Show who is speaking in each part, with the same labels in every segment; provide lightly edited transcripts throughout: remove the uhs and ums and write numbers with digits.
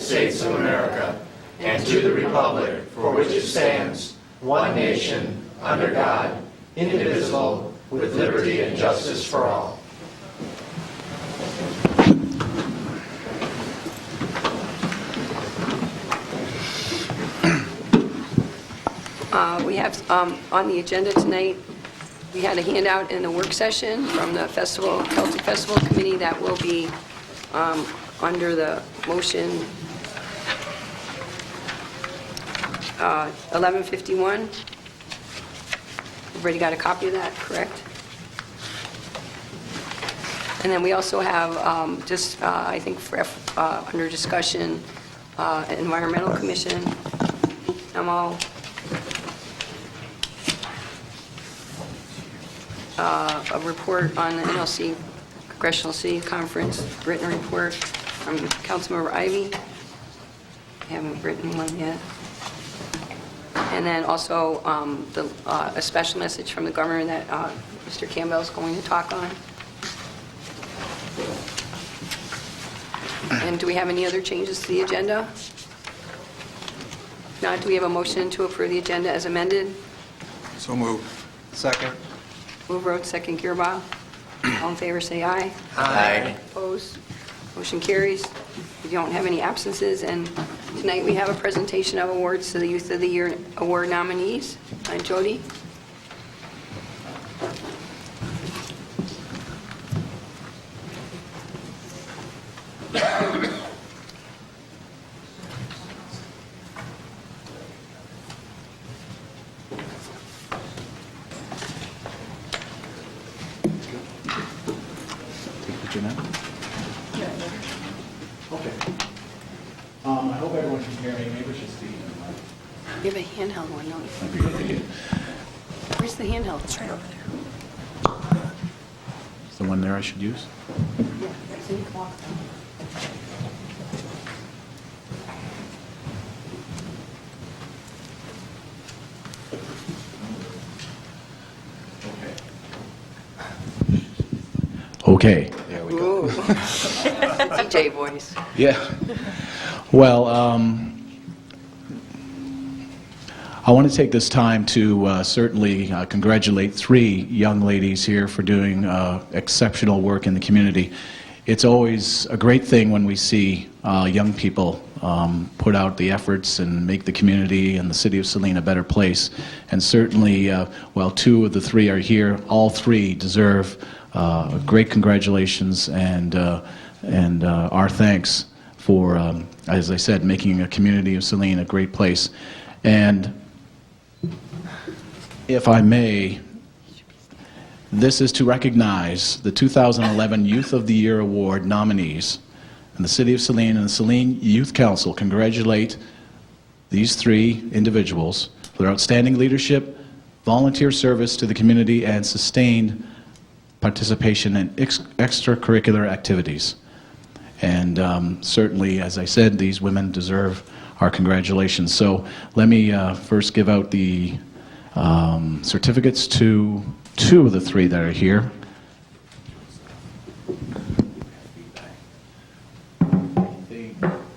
Speaker 1: States of America, and to the republic for which it stands, one nation, under God, indivisible, with liberty and justice for all.
Speaker 2: We have on the agenda tonight, we had a handout in the work session from the Celtic Festival Committee that will be under the motion 1151. Everybody got a copy of that, correct? And then we also have I think under discussion, Environmental Commission memo, a report on the NLC Congressional City Conference, written report from Councilmember Ivy. I haven't written one yet. And then also a special message from the governor that Mr. Campbell is going to talk on. And do we have any other changes to the agenda? If not, do we have a motion to approve the agenda as amended?
Speaker 3: So moved. Second.
Speaker 2: Move Rhodes, second Gearbow. All in favor, say aye.
Speaker 1: Aye.
Speaker 2: Opposed? Motion carries. We don't have any absences, and tonight we have a presentation of awards to the Youth of the Year award nominees. Jody?
Speaker 4: I hope everyone can hear me. Maybe we should speak.
Speaker 2: You have a handheld one, don't you? Where's the handheld? It's right over there.
Speaker 4: Is the one there I should use?
Speaker 2: Yeah, that's in the clock.
Speaker 4: Okay. There we go.
Speaker 2: Ooh. DJ voice.
Speaker 4: Yeah. Well, I want to take this time to certainly congratulate 3 young ladies here for doing exceptional work in the community. It's always a great thing when we see young people put out the efforts and make the community and the city of Saline a better place. And certainly, while 2 of the 3 are here, all 3 deserve great congratulations and our thanks for, as I said, making a community of Saline a great place. And if I may, this is to recognize the 2011 Youth of the Year Award nominees. And the City of Saline and the Saline Youth Council congratulate these 3 individuals for their outstanding leadership, volunteer service to the community, and sustained participation in extracurricular activities. And certainly, as I said, these women deserve our congratulations. So let me first give out the certificates to 2 of the 3 that are here.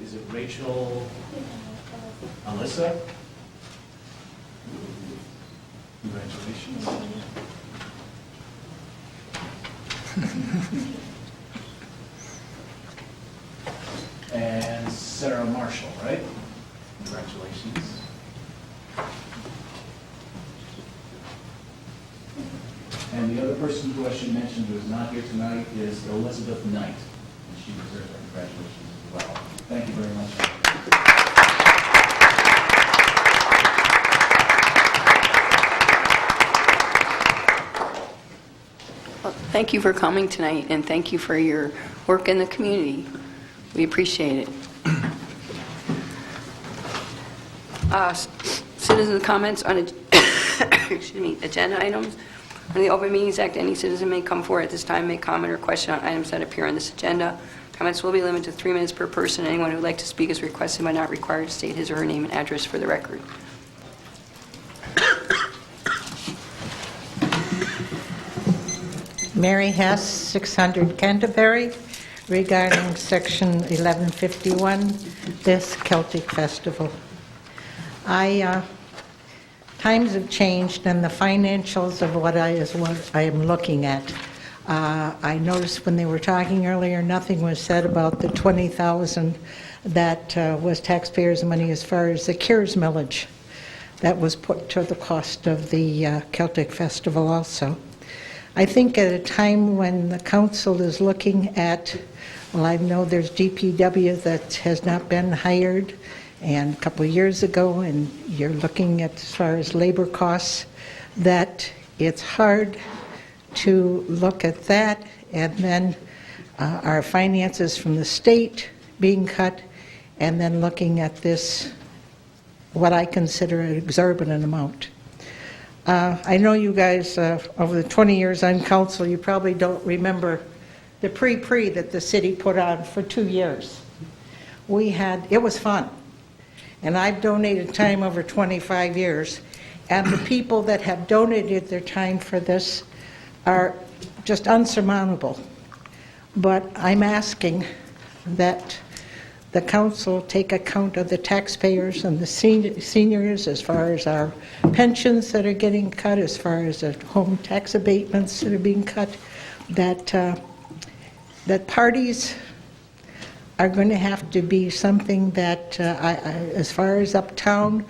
Speaker 4: Is it Rachel, Alyssa? Congratulations. And Sarah Marshall, right? Congratulations. And the other person who I should mention who is not here tonight is Elizabeth Knight. And she deserves our congratulations as well. Thank you very much.
Speaker 2: Well, thank you for coming tonight, and thank you for your work in the community. We appreciate it. Citizen comments on agenda items. Under the Open Meetings Act, any citizen may come forward at this time, make comment or question on items that appear on this agenda. Comments will be limited to 3 minutes per person. Anyone who would like to speak is requested but not required to state his or her name and address for the record.
Speaker 5: Mary Hess, 600 Canterbury. regarding Section 1151, this Celtic Festival. Times have changed, and the financials of what I am looking at. I noticed when they were talking earlier, nothing was said about the $20,000 that was taxpayers' money as far as the CARES millage that was put to the cost of the Celtic Festival also. I think at a time when the council is looking at, well, I know there's DPW that has not been hired, and a couple of years ago, and you're looking at as far as labor costs, that it's hard to look at that, and then our finances from the state being cut, and then looking at this, what I consider an exorbitant amount. I know you guys, over the 20 years on council, you probably don't remember the pre-pre that the city put on for 2 years. It was fun. And I've donated time over 25 years. And the people that have donated their time for this are just unsurmountable. But I'm asking that the council take account of the taxpayers and the seniors as far as our pensions that are getting cut, as far as the home tax abatements that are being cut, that parties are going to have to be something that, as far as uptown,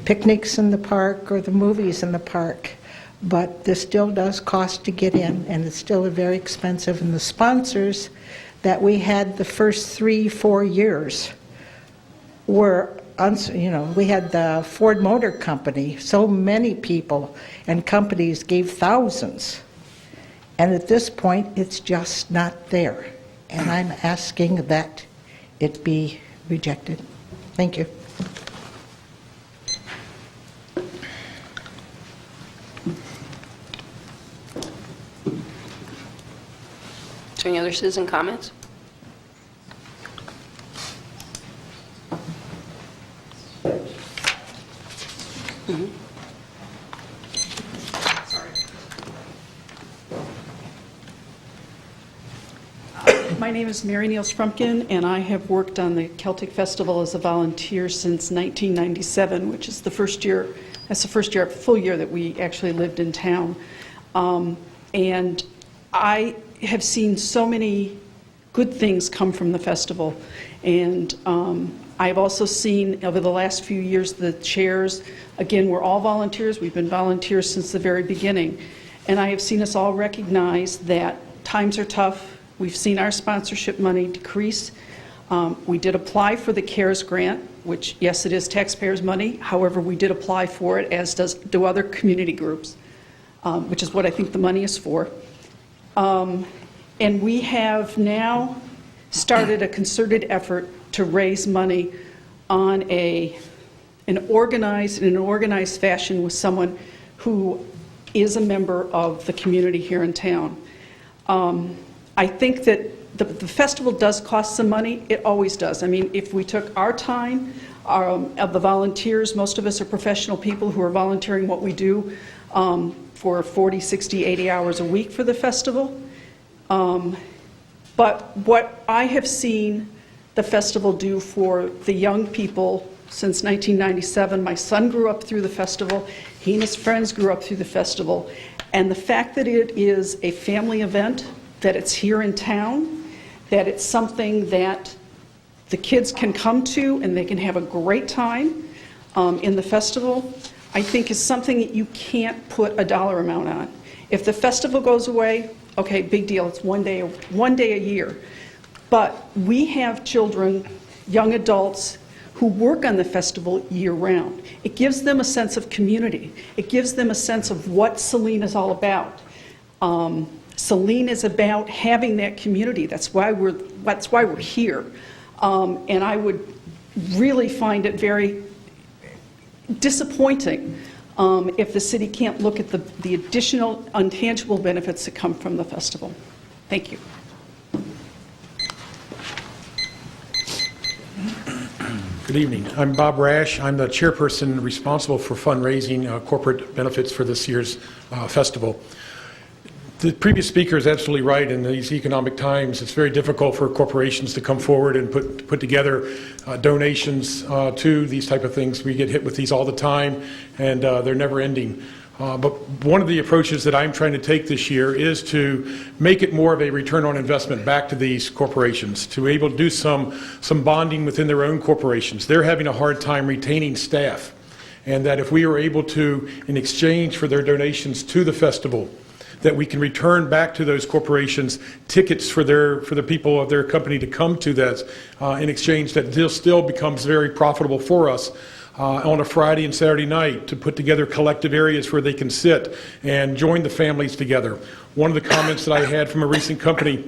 Speaker 5: picnics in the park or the movies in the park, but this still does cost to get in, and it's still very expensive. And the sponsors that we had the first 3-4 years were, we had the Ford Motor Company. So many people and companies gave thousands. And at this point, it's just not there. And I'm asking that it be rejected. Thank you.
Speaker 2: Is there any other citizen comments?
Speaker 6: My name is Mary Niels Frumpkin, and I have worked on the Celtic Festival as a volunteer since 1997, which is the first year, full year that we actually lived in town. And I have seen so many good things come from the festival. And I've also seen over the last few years the chairs, again, we're all volunteers. We've been volunteers since the very beginning. And I have seen us all recognize that times are tough. We've seen our sponsorship money decrease. We did apply for the CARES grant, which, yes, it is taxpayers' money. However, we did apply for it, as do other community groups, which is what I think the money is for. And we have now started a concerted effort to raise money on in an organized fashion with someone who is a member of the community here in town. I think that the festival does cost some money. It always does. I mean, if we took our time, of the volunteers, most of us are professional people who are volunteering what we do for 40, 60, 80 hours a week for the festival. But what I have seen the festival do for the young people since 1997, my son grew up through the festival, he and his friends grew up through the festival, and the fact that it is a family event, that it's here in town, that it's something that the kids can come to and they can have a great time in the festival, I think is something that you can't put a dollar amount on. If the festival goes away, okay, big deal, it's one day a year. But we have children, young adults, who work on the festival year-round. It gives them a sense of community. It gives them a sense of what Saline is all about. Saline is about having that community. That's why we're here. And I would really find it very disappointing if the city can't look at the additional intangible benefits that come from the festival. Thank you.
Speaker 7: Good evening. I'm Bob Rash. I'm the chairperson responsible for fundraising corporate benefits for this year's festival. The previous speaker is absolutely right. In these economic times, it's very difficult for corporations to come forward and put together donations to these type of things. We get hit with these all the time, and they're never ending. But one of the approaches that I'm trying to take this year is to make it more of a return on investment back to these corporations, to be able to do some bonding within their own corporations. They're having a hard time retaining staff, and that if we are able to, in exchange for their donations to the festival, that we can return back to those corporations tickets for the people of their company to come to that in exchange, that still becomes very profitable for us on a Friday and Saturday night to put together collective areas where they can sit and join the families together. One of the comments that I had from a recent company,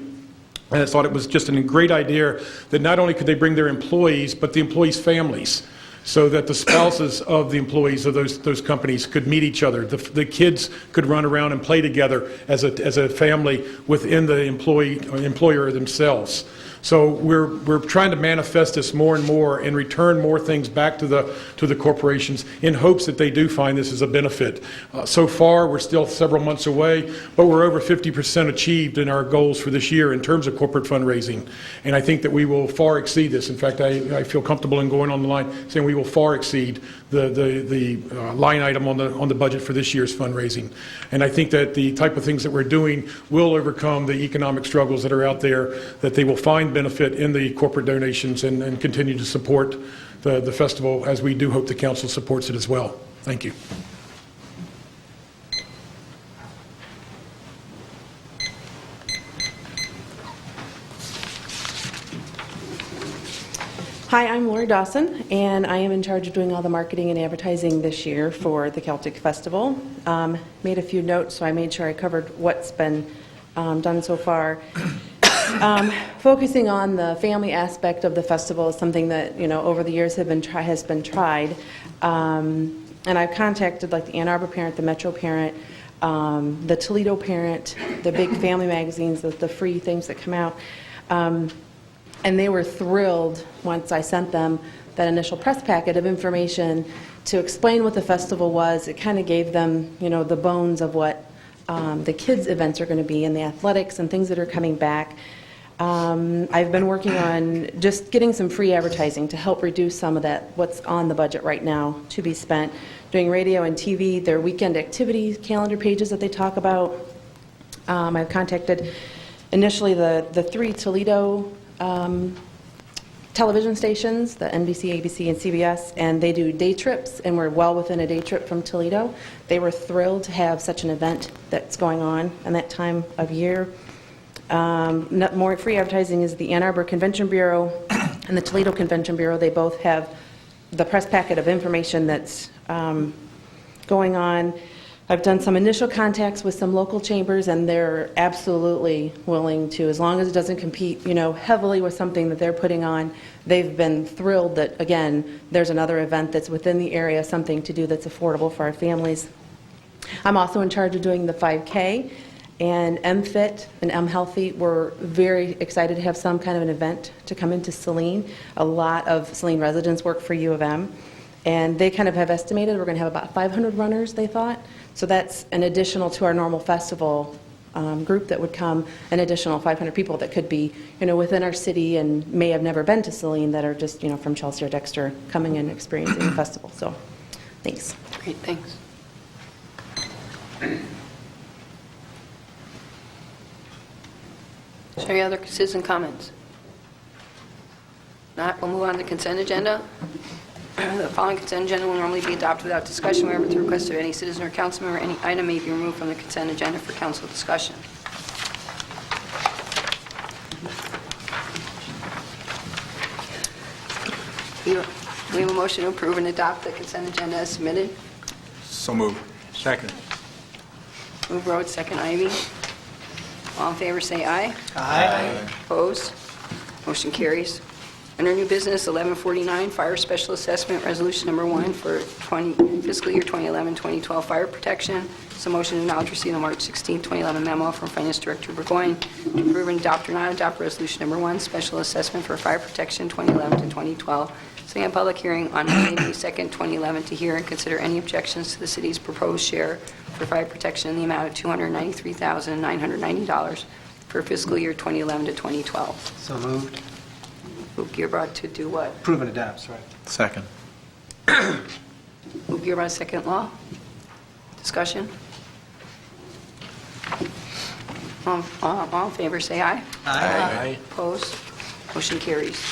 Speaker 7: and I thought it was just a great idea, that not only could they bring their employees, but the employees' families, so that the spouses of the employees of those companies could meet each other. The kids could run around and play together as a family within the employer themselves. So we're trying to manifest this more and more and return more things back to the corporations in hopes that they do find this as a benefit. So far, we're still several months away, but we're over 50% achieved in our goals for this year in terms of corporate fundraising. And I think that we will far exceed this. In fact, I feel comfortable in going on the line saying we will far exceed the line item on the budget for this year's fundraising. And I think that the type of things that we're doing will overcome the economic struggles that are out there, that they will find benefit in the corporate donations and continue to support the festival, as we do hope the council supports it as well. Thank you.
Speaker 8: Hi, I'm Lori Dawson, and I am in charge of doing all the marketing and advertising this year for the Celtic Festival. Made a few notes, so I made sure I covered what's been done so far. Focusing on the family aspect of the festival is something that, over the years has been tried. And I've contacted like the Ann Arbor Parent, the Metro Parent, the Toledo Parent, the big family magazines, the free things that come out. And they were thrilled once I sent them that initial press packet of information to explain what the festival was. It kind of gave them, the bones of what the kids' events are going to be and the athletics and things that are coming back. I've been working on just getting some free advertising to help reduce some of that, what's on the budget right now to be spent. Doing radio and TV, their weekend activity calendar pages that they talk about. I've contacted initially the 3 Toledo television stations, the NBC, ABC, and CBS, and they do day trips, and we're well within a day trip from Toledo. They were thrilled to have such an event that's going on in that time of year. More free advertising is the Ann Arbor Convention Bureau and the Toledo Convention Bureau. They both have the press packet of information that's going on. I've done some initial contacts with some local chambers, and they're absolutely willing to, as long as it doesn't compete, heavily with something that they're putting on. They've been thrilled that, again, there's another event that's within the area, something to do that's affordable for our families. I'm also in charge of doing the 5K, and MFit and MHealthy. We're very excited to have some kind of an event to come into Saline. A lot of Saline residents work for U of M, and they kind of have estimated we're going to have about 500 runners, they thought. So that's an additional to our normal festival group that would come, an additional 500 people that could be, within our city and may have never been to Saline, that are just, from Chelsea or Dexter coming and experiencing the festival. So, thanks.
Speaker 2: Great, thanks. Is there any other citizen comments? Not, we'll move on to the consent agenda. The following consent agenda will normally be adopted without discussion. However, at the request of any citizen or council member, any item may be removed from the consent agenda for council discussion. We have a motion to approve and adopt the consent agenda as submitted.
Speaker 3: So moved. Second.
Speaker 2: Move Rhodes, second Ivy. All in favor say aye.
Speaker 1: Aye.
Speaker 2: Opposed? Motion carries. Under new business, 1149, Fire Special Assessment Resolution Number 1 for fiscal year 2011-2012 fire protection. So motion to acknowledge receipt of March 16, 2011 memo from Finance Director Burgoyne to approve and adopt or not adopt Resolution Number 1, Special Assessment for Fire Protection 2011 to 2012. setting a public hearing on Monday, May 2nd, 2011, to hear and consider any objections to the city's proposed share for fire protection in the amount of $293,990 for fiscal year 2011 to 2012.
Speaker 9: So moved.
Speaker 2: Move Gearbrod to do what?
Speaker 9: Approve and adopt, sorry.
Speaker 4: Second.
Speaker 2: Move Gearbrod, second law. Discussion? All in favor, say aye.
Speaker 3: Aye.
Speaker 2: Opposed? Motion carries.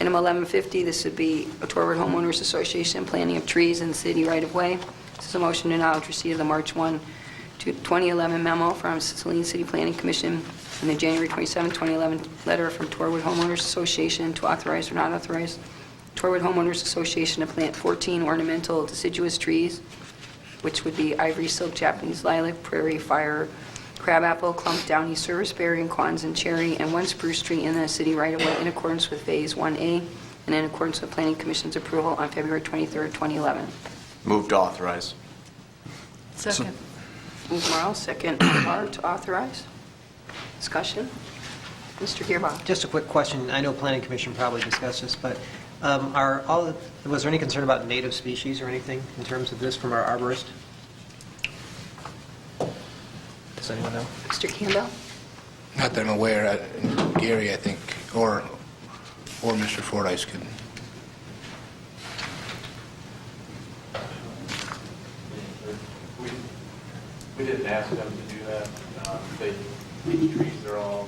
Speaker 2: Item 1150, this would be a Torwood Homeowners Association planting of trees in the city right-of-way. This is a motion to acknowledge receipt of the March 1, 2011 memo from Saline City Planning Commission and the January 27, 2011 letter from Torwood Homeowners Association to authorize or not authorize Torwood Homeowners Association to plant 14 ornamental deciduous trees, which would be ivory silk, Japanese lilac, prairie fire, crabapple, clump, downy, serviceberry, and Kwanzaa cherry, and one spruce tree in the city right-of-way in accordance with Phase 1A and in accordance with Planning Commission's approval on February 23, 2011.
Speaker 1: Move to authorize.
Speaker 2: Second. Move Morrell, second Barr to authorize. Discussion? Mr. Gearbox.
Speaker 9: Just a quick question. I know Planning Commission probably discussed this, but was there any concern about native species or anything in terms of this from our arborist? Does anyone know?
Speaker 2: Mr. Campbell?
Speaker 10: Not that I'm aware. Gary, I think, or Mr. Fordyce could.
Speaker 11: We didn't ask them to do that. These trees, they're not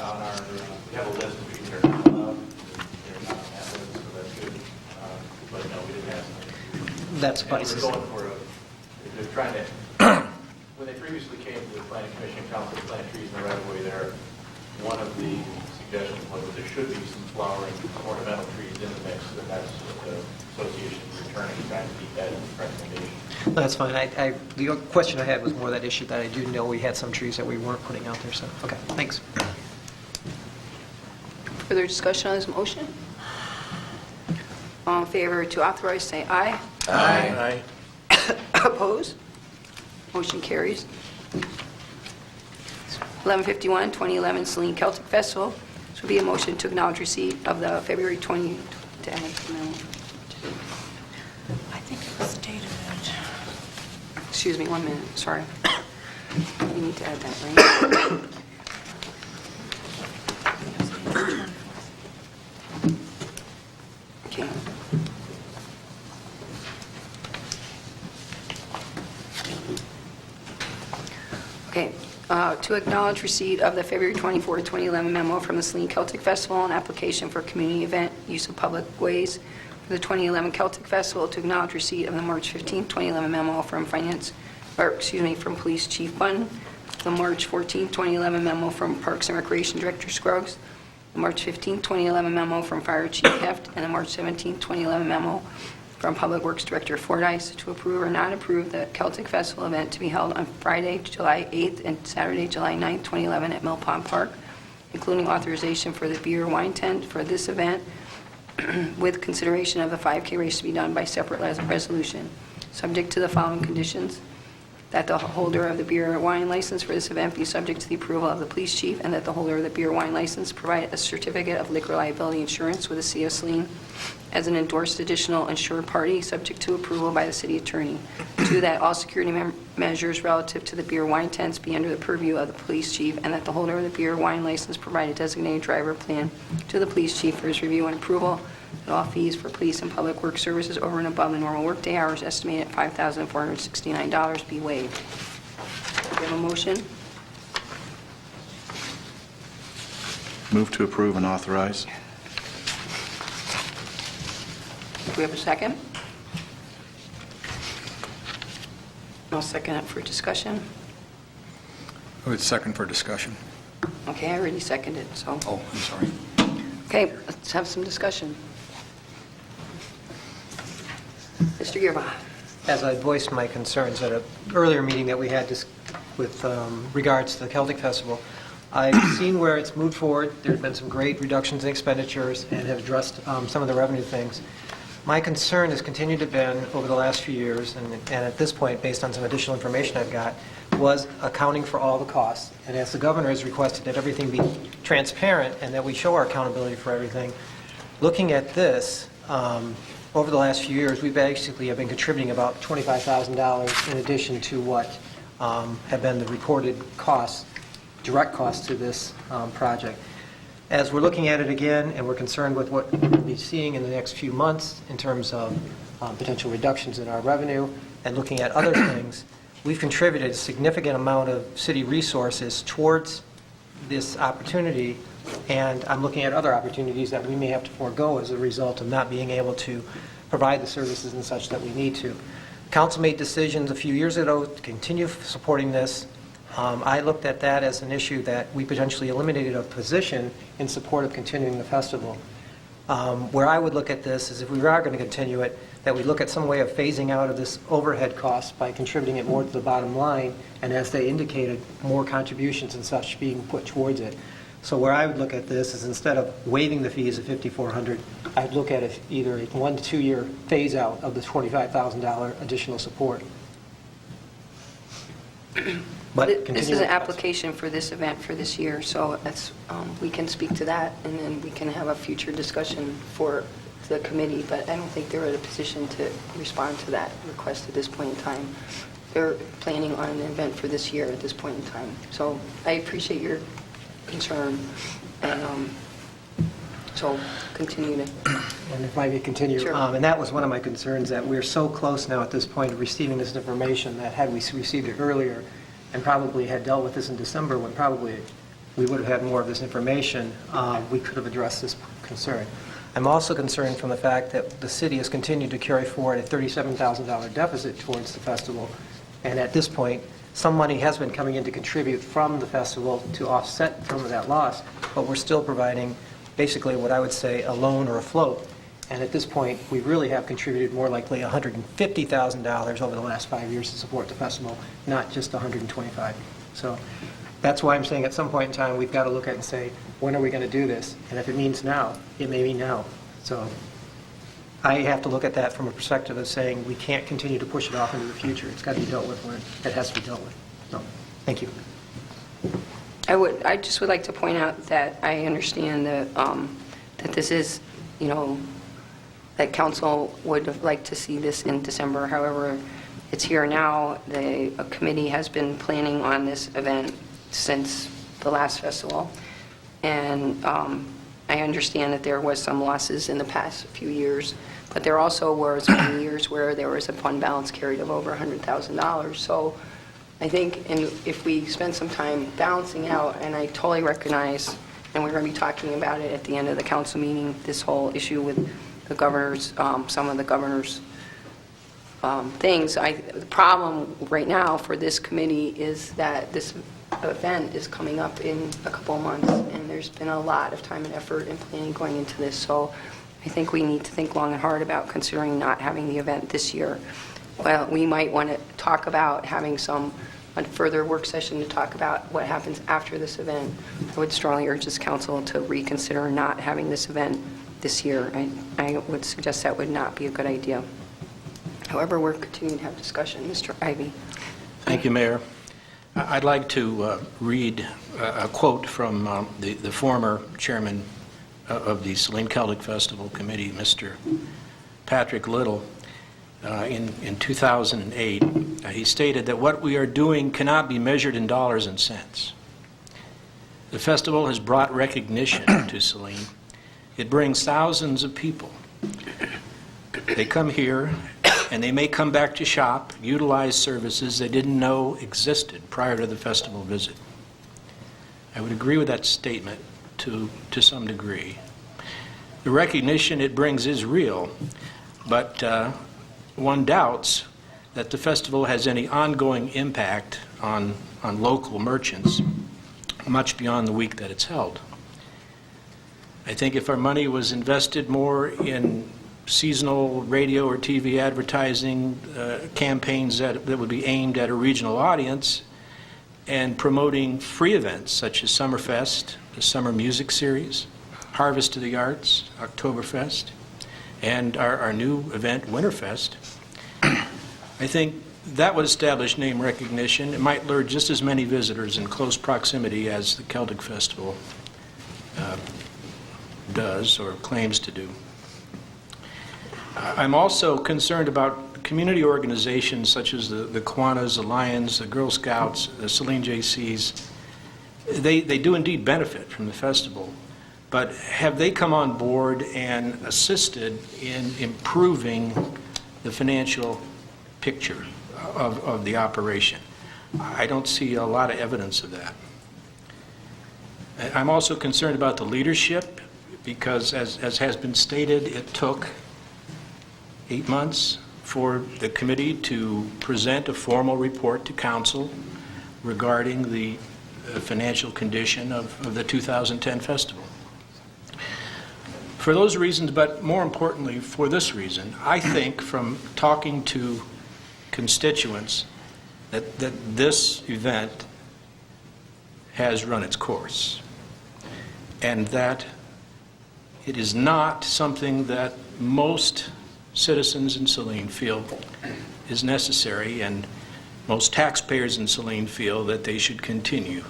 Speaker 11: on our, we have a list of trees that are not allowed. They're not on that list, so that's good. But no, we didn't ask them.
Speaker 9: That
Speaker 11: And
Speaker 9: suffices.
Speaker 11: we're going for they're trying to, when they previously came to the Planning Commission Council to plant trees in the right-of-way there, one of the suggestions was that there should be some flowering ornamental trees in the mix, and that's what the association is returning, trying to keep that recommendation.
Speaker 9: No, that's fine. The question I had was more that issue that I do know we had some trees that we weren't putting out there, so, okay, thanks.
Speaker 2: Further discussion on this motion? All in favor to authorize, say aye.
Speaker 3: Aye.
Speaker 2: Opposed? Motion carries. 1151, 2011 Saline Celtic Festival. This would be a motion to acknowledge receipt of the February 20... I think it was dated. Excuse me, 1 minute, sorry. We need to add that, right? Okay. Okay, to acknowledge receipt of the February 24, 2011 memo from the Saline Celtic Festival, an application for a community event, use of public ways for the 2011 Celtic Festival, to acknowledge receipt of the March 15, 2011 memo from from Police Chief Bunn, the March 14, 2011 memo from Parks and Recreation Director Scruggs, the March 15, 2011 memo from Fire Chief Heft, and the March 17, 2011 memo from Public Works Director Fordyce to approve or not approve the Celtic Festival event to be held on Friday, July 8th and Saturday, July 9th, 2011 at Mill Pond Park, including authorization for the beer wine tent for this event with consideration of the 5K race to be done by separate resolution, subject to the following conditions: that the holder of the beer or wine license for this event be subject to the approval of the police chief, and that the holder of the beer or wine license provide a certificate of liquor liability insurance with the City of Saline as an endorsed additional insured party, subject to approval by the city attorney. 2, that all security measures relative to the beer or wine tents be under the purview of the police chief, and that the holder of the beer or wine license provide a designated driver plan to the police chief for his review and approval, that all fees for police and public work services over and above the normal workday hours estimated at $5,469 be waived. Do you have a motion?
Speaker 4: Move to approve and authorize.
Speaker 2: Do we have a second? I'll second it for discussion.
Speaker 3: I would second for discussion.
Speaker 2: Okay, I already seconded, so.
Speaker 3: Oh, I'm sorry.
Speaker 2: Okay, let's have some discussion. Mr. Gearba.
Speaker 9: As I voiced my concerns at an earlier meeting that we had with regards to the Celtic Festival, I've seen where it's moved forward. There have been some great reductions in expenditures and have addressed some of the revenue things. My concern has continued to be over the last few years, and at this point, based on some additional information I've got, was accounting for all the costs. And as the governor has requested that everything be transparent and that we show our accountability for everything, looking at this, over the last few years, we've basically have been contributing about $25,000 in addition to what have been the reported costs, direct costs to this project. As we're looking at it again, and we're concerned with what we'll be seeing in the next few months in terms of potential reductions in our revenue and looking at other things, we've contributed a significant amount of city resources towards this opportunity, and I'm looking at other opportunities that we may have to forego as a result of not being able to provide the services and such that we need to. Council made decisions a few years ago to continue supporting this. I looked at that as an issue that we potentially eliminated a position in support of continuing the festival. Where I would look at this is if we are going to continue it, that we look at some way of phasing out of this overhead cost by contributing it more to the bottom line, and as they indicated, more contributions and such being put towards it. So where I would look at this is instead of waiving the fees of $5,400, I'd look at it either a 1 to 2 year phase out of the $25,000 additional support. But
Speaker 2: This is an application for this event for this year, so that's, we can speak to that, and then we can have a future discussion for the committee, but I don't think they're in a position to respond to that request at this point in time. They're planning on an event for this year at this point in time. So I appreciate your concern, and so continue to...
Speaker 9: And if I may continue,
Speaker 2: Sure.
Speaker 9: And that was one of my concerns, that we're so close now at this point of receiving this information that had we received it earlier and probably had dealt with this in December, when probably we would have had more of this information, we could have addressed this concern. I'm also concerned from the fact that the city has continued to carry forward a $37,000 deficit towards the festival, and at this point, some money has been coming in to contribute from the festival to offset some of that loss, but we're still providing basically what I would say a loan or a float. And at this point, we really have contributed more likely $150,000 over the last 5 years to support the festival, not just $125,000. So that's why I'm saying at some point in time, we've got to look at it and say, when are we going to do this? And if it means now, it may mean now. So I have to look at that from a perspective of saying we can't continue to push it off into the future. It's got to be dealt with when it has to be dealt with. So, thank you.
Speaker 2: I just would like to point out that I understand that this is, that council would have liked to see this in December. However, it's here now. The committee has been planning on this event since the last festival. And I understand that there was some losses in the past few years, but there also were some years where there was a fund balance carried of over $100,000. So I think if we spend some time balancing out, and I totally recognize, and we're going to be talking about it at the end of the council meeting, this whole issue with the governor's, some of the governor's things. The problem right now for this committee is that this event is coming up in a couple of months, and there's been a lot of time and effort and planning going into this. So I think we need to think long and hard about considering not having the event this year. Well, we might want to talk about having a further work session to talk about what happens after this event. I would strongly urge this council to reconsider not having this event this year. I would suggest that would not be a good idea. However, we're continuing to have discussion. Mr. Ivey.
Speaker 12: Thank you, Mayor. I'd like to read a quote from the former chairman of the Saline Celtic Festival Committee, Mr. Patrick Little. In 2008, he stated that what we are doing cannot be measured in dollars and cents. The festival has brought recognition to Saline. It brings thousands of people. They come here, and they may come back to shop, utilize services they didn't know existed prior to the festival visit. I would agree with that statement to some degree. The recognition it brings is real, but one doubts that the festival has any ongoing impact on local merchants much beyond the week that it's held. I think if our money was invested more in seasonal radio or TV advertising campaigns that would be aimed at a regional audience and promoting free events such as Summerfest, the Summer Music Series, Harvest of the Arts, Oktoberfest, and our new event, Winterfest, I think that would establish name recognition. It might lure just as many visitors in close proximity as the Celtic Festival does or claims to do. I'm also concerned about community organizations such as the Kiwanis, the Lions, the Girl Scouts, the Saline JCs. They do indeed benefit from the festival, but have they come on board and assisted in improving the financial picture of the operation? I don't see a lot of evidence of that. I'm also concerned about the leadership because, as has been stated, it took 8 months for the committee to present a formal report to council regarding the financial condition of the 2010 festival. For those reasons, but more importantly for this reason, I think from talking to constituents that this event has run its course and that it is not something that most citizens in Saline feel is necessary, and most taxpayers in Saline feel that they should continue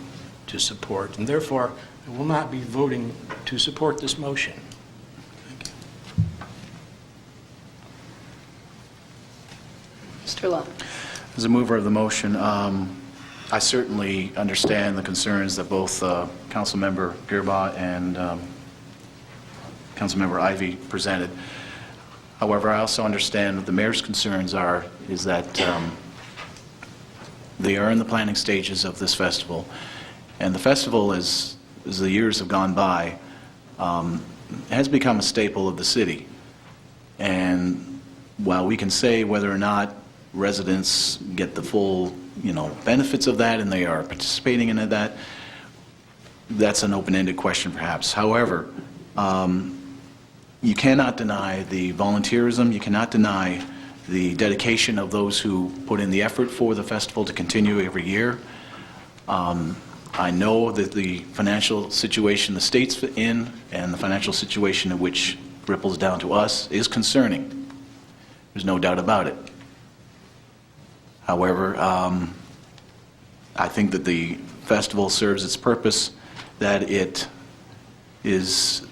Speaker 12: to support. And therefore, I will not be voting to support this motion. Thank you.
Speaker 2: Mr. Lowe.
Speaker 4: As a mover of the motion, I certainly understand the concerns that both Councilmember Gearbaugh and Councilmember Ivy presented. However, I also understand what the mayor's concerns is that they are in the planning stages of this festival, and the festival, as the years have gone by, has become a staple of the city. And while we can say whether or not residents get the full, benefits of that and they are participating in that, that's an open-ended question perhaps. However, you cannot deny the volunteerism, you cannot deny the dedication of those who put in the effort for the festival to continue every year. I know that the financial situation the state's in and the financial situation in which ripples down to us is concerning. There's no doubt about it. However, I think that the festival serves its purpose, that it is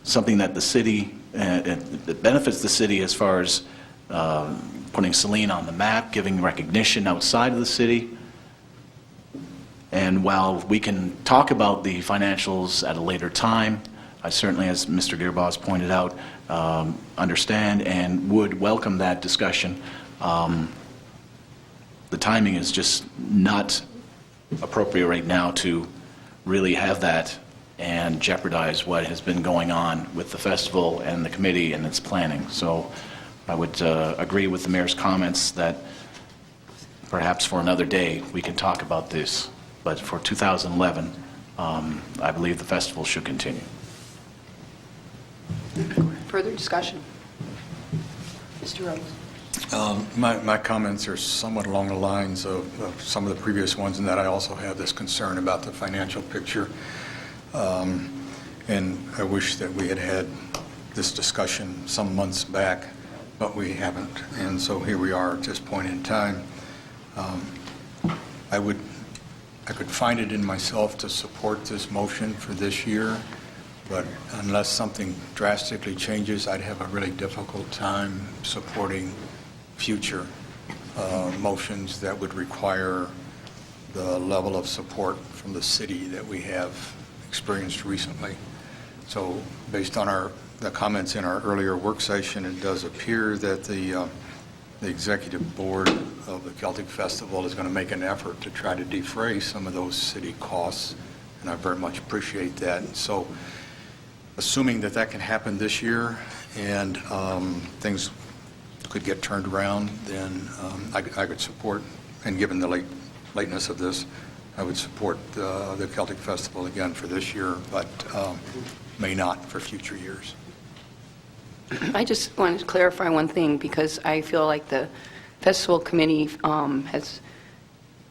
Speaker 4: something that the city, that benefits the city as far as putting Saline on the map, giving recognition outside of the city. And while we can talk about the financials at a later time, I certainly, as Mr. Gearbaugh has pointed out, understand and would welcome that discussion. The timing is just not appropriate right now to really have that and jeopardize what has been going on with the festival and the committee and its planning. So I would agree with the mayor's comments that perhaps for another day we can talk about this. But for 2011, I believe the festival should continue.
Speaker 2: Further discussion? Mr. Rose.
Speaker 3: My comments are somewhat along the lines of some of the previous ones, in that I also have this concern about the financial picture. And I wish that we had had this discussion some months back, but we haven't. And so here we are at this point in time. I could find it in myself to support this motion for this year, but unless something drastically changes, I'd have a really difficult time supporting future motions that would require the level of support from the city that we have experienced recently. So based on the comments in our earlier work session, it does appear that the executive board of the Celtic Festival is going to make an effort to try to defray some of those city costs, and I very much appreciate that. So assuming that can happen this year and things could get turned around, then I could support, and given the lateness of this, I would support the Celtic Festival again for this year, but may not for future years.
Speaker 2: I just wanted to clarify one thing, because I feel like the festival committee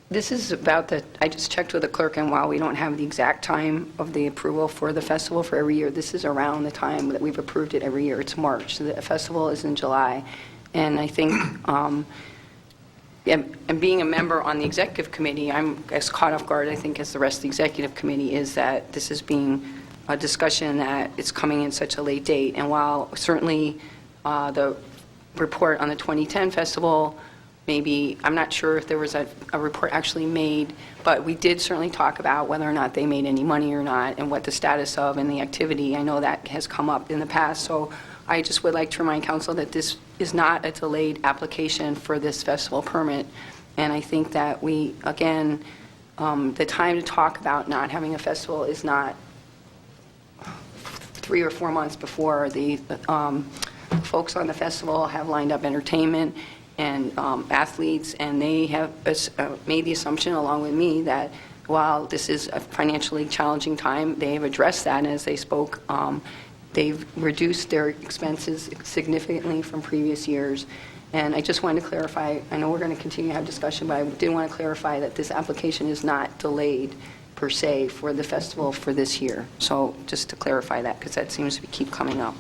Speaker 2: this is about I just checked with the clerk, and while we don't have the exact time of the approval for the festival for every year, this is around the time that we've approved it every year. It's March. So the festival is in July. And I think, and being a member on the executive committee, I'm as caught off guard, I think, as the rest of the executive committee, is that this is being a discussion that it's coming in such a late date. And while certainly the report on the 2010 festival. Maybe, I'm not sure if there was a report actually made, but we did certainly talk about whether or not they made any money or not and what the status of and the activity. I know that has come up in the past, so I just would like to remind council that this is not a delayed application for this festival permit. And I think that we, again, the time to talk about not having a festival is not 3 or 4 months before the folks on the festival have lined up entertainment and athletes, and they have made the assumption along with me that while this is a financially challenging time, they have addressed that, and as they spoke, they've reduced their expenses significantly from previous years. And I just wanted to clarify, I know we're going to continue to have discussion, but I did want to clarify that this application is not delayed per se for the festival for this year. So just to clarify that, because that seems to keep coming up.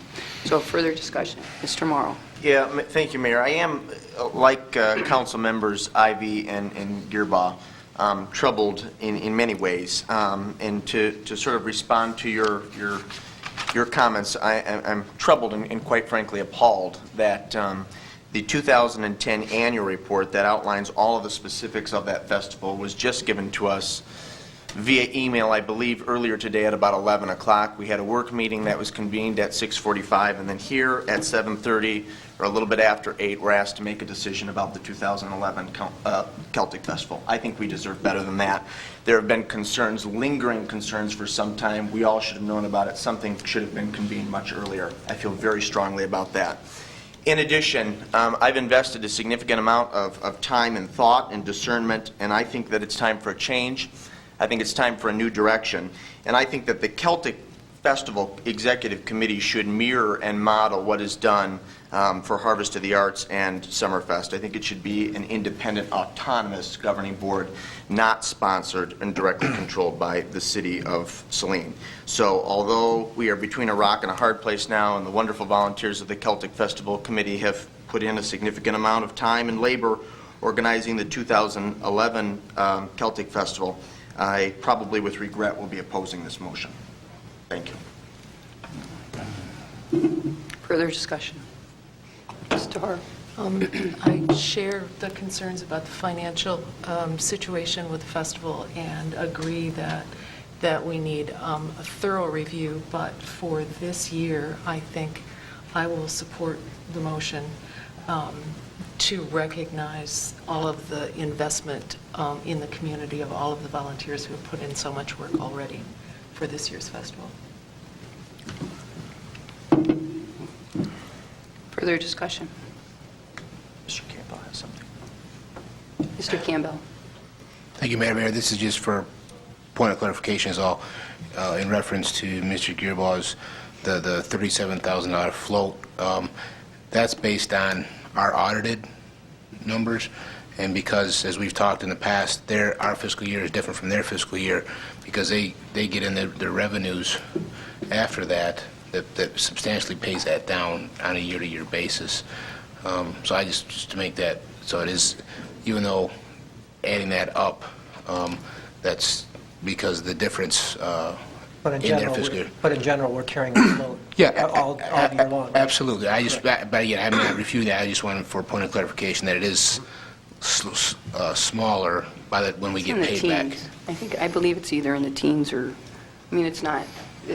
Speaker 2: So further discussion. Mr. Morrow.
Speaker 1: Yeah, thank you, Mayor. I am, like council members Ivy and Gearbaugh, troubled in many ways. And to sort of respond to your comments, I'm troubled and quite frankly appalled that the 2010 annual report that outlines all of the specifics of that festival was just given to us via email, I believe, earlier today at about 11 o'clock. We had a work meeting that was convened at 6:45, and then here at 7:30, or a little bit after 8, we're asked to make a decision about the 2011 Celtic Festival. I think we deserve better than that. There have been concerns, lingering concerns for some time. We all should have known about it. Something should have been convened much earlier. I feel very strongly about that. In addition, I've invested a significant amount of time and thought and discernment, and I think that it's time for a change. I think it's time for a new direction. And I think that the Celtic Festival Executive Committee should mirror and model what is done for Harvest of the Arts and Summerfest. I think it should be an independent, autonomous governing board, not sponsored and directly controlled by the city of Saline. So although we are between a rock and a hard place now, and the wonderful volunteers of the Celtic Festival Committee have put in a significant amount of time and labor organizing the 2011 Celtic Festival, I probably with regret will be opposing this motion. Thank you.
Speaker 2: Further discussion. Mr. Hart.
Speaker 13: I share the concerns about the financial situation with the festival and agree that we need a thorough review, but for this year, I think I will support the motion to recognize all of the investment in the community of all of the volunteers who have put in so much work already for this year's festival.
Speaker 2: Further discussion.
Speaker 1: Mr. Campbell has something.
Speaker 2: Mr. Campbell.
Speaker 10: Thank you, Madam Mayor. This is just for point of clarification is all in reference to Mr. Gearbaugh's the $37,000 float. That's based on our audited numbers, and because, as we've talked in the past, our fiscal year is different from their fiscal year because they get in their revenues after that substantially pays that down on a year-to-year basis. So I just to make that, so it is, even though adding that up, that's because the difference
Speaker 9: But in
Speaker 10: in their fiscal year.
Speaker 9: general, we're carrying the load all year long.
Speaker 10: Absolutely. But again, I'm not refuting that. I just wanted for a point of clarification that it is smaller when we
Speaker 2: It's
Speaker 10: get
Speaker 2: in the
Speaker 10: paid back.
Speaker 2: teens. I believe it's either in the teens or, it's not,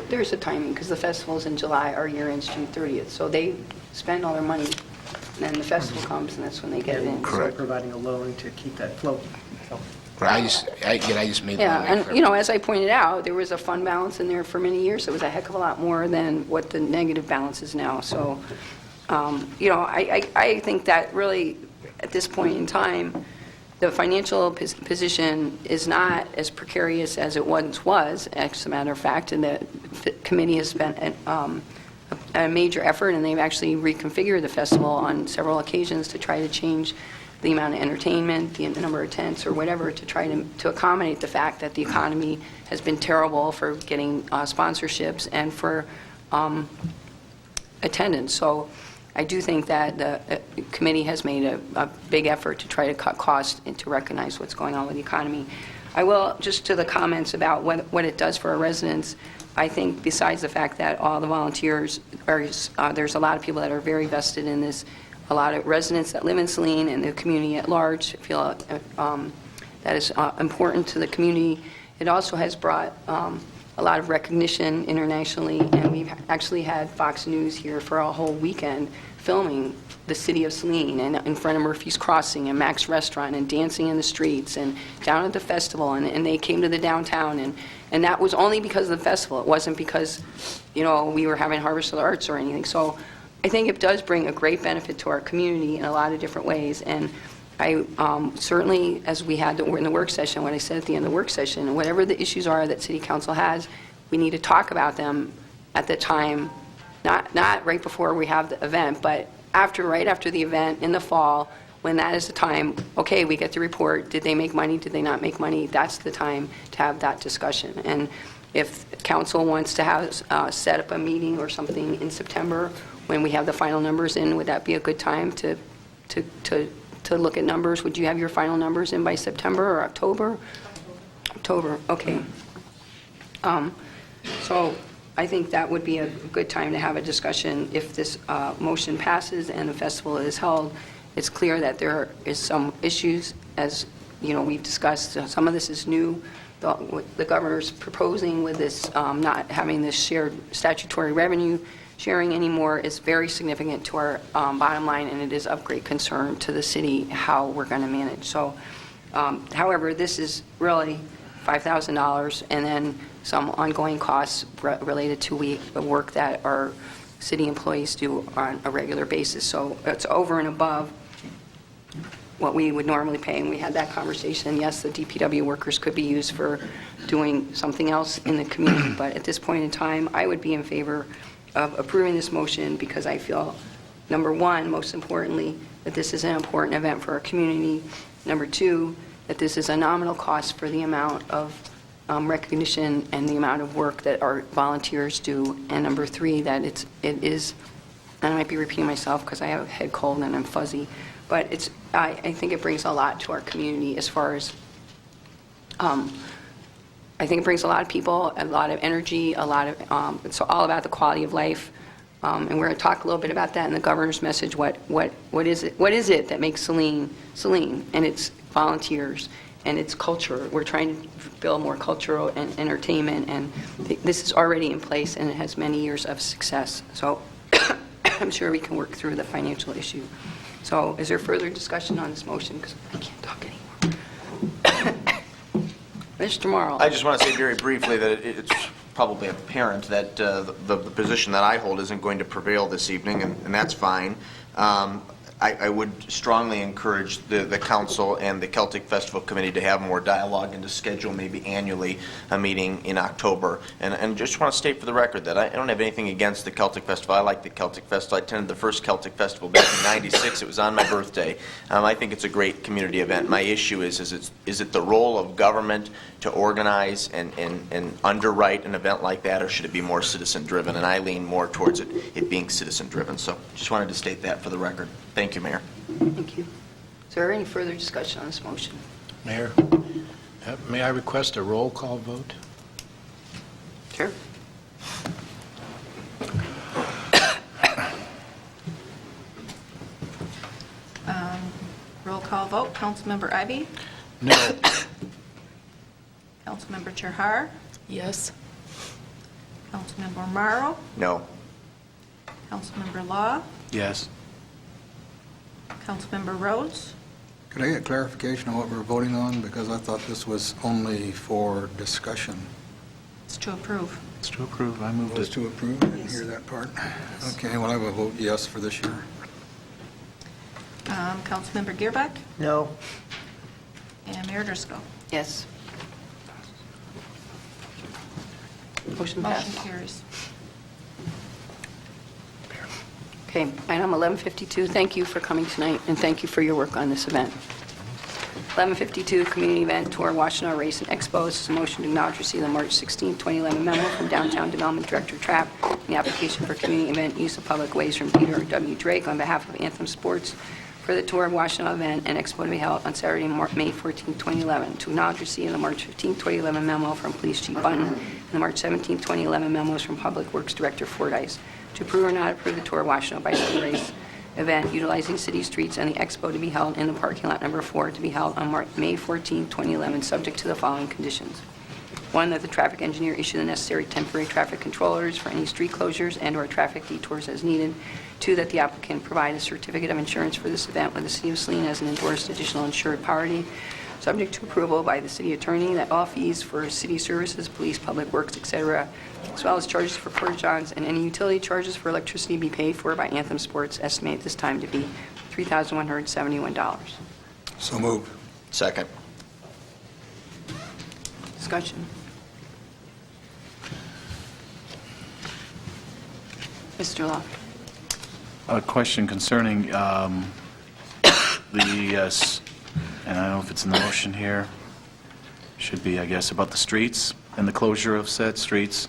Speaker 2: there's a timing, because the festival's in July, our year ends June 30th, so they spend all their money, and then the festival comes, and that's when they get it in.
Speaker 10: Correct.
Speaker 9: Providing a loan to keep that float. So,
Speaker 10: I just made
Speaker 2: Yeah,
Speaker 10: that.
Speaker 2: and, as I pointed out, there was a fund balance in there for many years. It was a heck of a lot more than what the negative balance is now. So, I think that really, at this point in time, the financial position is not as precarious as it once was, as a matter of fact, and the committee has spent a major effort, and they've actually reconfigured the festival on several occasions to try to change the amount of entertainment, the number of tents, or whatever, to try to accommodate the fact that the economy has been terrible for getting sponsorships and for attendance. So I do think that the committee has made a big effort to try to cut costs and to recognize what's going on with the economy. I will, just to the comments about what it does for our residents, I think besides the fact that all the volunteers, there's a lot of people that are very vested in this, a lot of residents that live in Saline and the community at large feel that is important to the community. It also has brought a lot of recognition internationally, and we've actually had Fox News here for a whole weekend filming the city of Saline and in front of Murphy's Crossing and Mac's Restaurant and dancing in the streets and down at the festival, and they came to the downtown, and that was only because of the festival. It wasn't because, we were having Harvest of the Arts or anything. So I think it does bring a great benefit to our community in a lot of different ways, and I certainly, as we had in the work session, what I said at the end of the work session, whatever the issues are that City Council has, we need to talk about them at the time, not right before we have the event, but right after the event in the fall, when that is the time, okay, we get the report, did they make money, did they not make money? That's the time to have that discussion. And if council wants to have set up a meeting or something in September when we have the final numbers in, would that be a good time to look at numbers? Would you have your final numbers in by September or October? October, okay. So I think that would be a good time to have a discussion. If this motion passes and the festival is held, it's clear that there is some issues, as we've discussed. Some of this is new. What the governor's proposing with this not having this shared statutory revenue sharing anymore is very significant to our bottom line, and it is of great concern to the city how we're going to manage. So, however, this is really $5,000 and then some ongoing costs related to the work that our city employees do on a regular basis. So it's over and above what we would normally pay, and we had that conversation. Yes, the DPW workers could be used for doing something else in the community, but at this point in time, I would be in favor of approving this motion because I feel, number one, most importantly, that this is an important event for our community. Number two, that this is a nominal cost for the amount of recognition and the amount of work that our volunteers do. And number three, that it is, and I might be repeating myself because I have a head cold and I'm fuzzy, but I think it brings a lot to our community as far as, I think it brings a lot of people, a lot of energy, a lot of, it's all about the quality of life. And we're going to talk a little bit about that in the governor's message. What is it that makes Saline? And it's volunteers and it's culture. We're trying to build more cultural and entertainment, and this is already in place and it has many years of success. So I'm sure we can work through the financial issue. So is there further discussion on this motion? Because I can't talk anymore. Mr. Morrow.
Speaker 1: I just want to say very briefly that it's probably apparent that the position that I hold isn't going to prevail this evening, and that's fine. I would strongly encourage the council and the Celtic Festival Committee to have more dialogue and to schedule maybe annually a meeting in October. And just want to state for the record that I don't have anything against the Celtic Festival. I like the Celtic Festival. I attended the first Celtic Festival back in '96. It was on my birthday. I think it's a great community event. My issue is it the role of government to organize and underwrite an event like that, or should it be more citizen-driven? And I lean more towards it being citizen-driven. So just wanted to state that for the record. Thank you, Mayor.
Speaker 2: Thank you. Is there any further discussion on this motion?
Speaker 12: Mayor, may I request a roll call vote?
Speaker 2: Sure.
Speaker 14: Roll call vote. Councilmember Ivy?
Speaker 12: No.
Speaker 14: Councilmember Cherhar?
Speaker 13: Yes.
Speaker 14: Councilmember Morrow?
Speaker 1: No.
Speaker 14: Councilmember Law?
Speaker 12: Yes.
Speaker 14: Councilmember Rhodes?
Speaker 3: Could I get clarification on what we're voting on? Because I thought this was only for discussion.
Speaker 14: It's to approve.
Speaker 12: It's to approve. I moved
Speaker 3: Was
Speaker 12: it.
Speaker 3: to approve? I didn't hear that part. Okay, well, I will vote yes for this year.
Speaker 14: Councilmember Gearbeck?
Speaker 9: No.
Speaker 14: And Mayor Driscoll?
Speaker 2: Yes. Motion
Speaker 14: Motion
Speaker 2: passed.
Speaker 14: carries.
Speaker 2: Okay, item 1152, thank you for coming tonight, and thank you for your work on this event. 1152, community event tour, Washtenaw Race and Expo. This is a motion to acknowledge receipt of the March 16, 2011 memo from Downtown Development Director Trapp, the application for community event use of public ways from Peter W. Drake on behalf of Anthem Sports for the tour of Washtenaw event and expo to be held on Saturday, May 14, 2011. To acknowledge receipt of the March 15, 2011 memo from Police Chief Button, The March 17, 2011 memos from Public Works Director Fordyce to approve or not approve the Tour Washington Bicycle Race event utilizing city streets and the expo to be held in the parking lot number 4 to be held on May 14, 2011, subject to the following conditions. 1, that the traffic engineer issue the necessary temporary traffic control orders for any street closures and/or traffic detours as needed. 2, that the applicant provide a certificate of insurance for this event with the City of Saline as an endorsed additional insured party, subject to approval by the city attorney, that all fees for city services, police, public works, etc., as well as charges for porta-johns and any utility charges for electricity be paid for by Anthem Sports, estimated this time to be $3,171.
Speaker 3: So moved.
Speaker 1: Second.
Speaker 2: Discussion. Mr. Law.
Speaker 4: A question concerning and I don't know if it's in the motion here, should be, I guess, about the streets and the closure of said streets.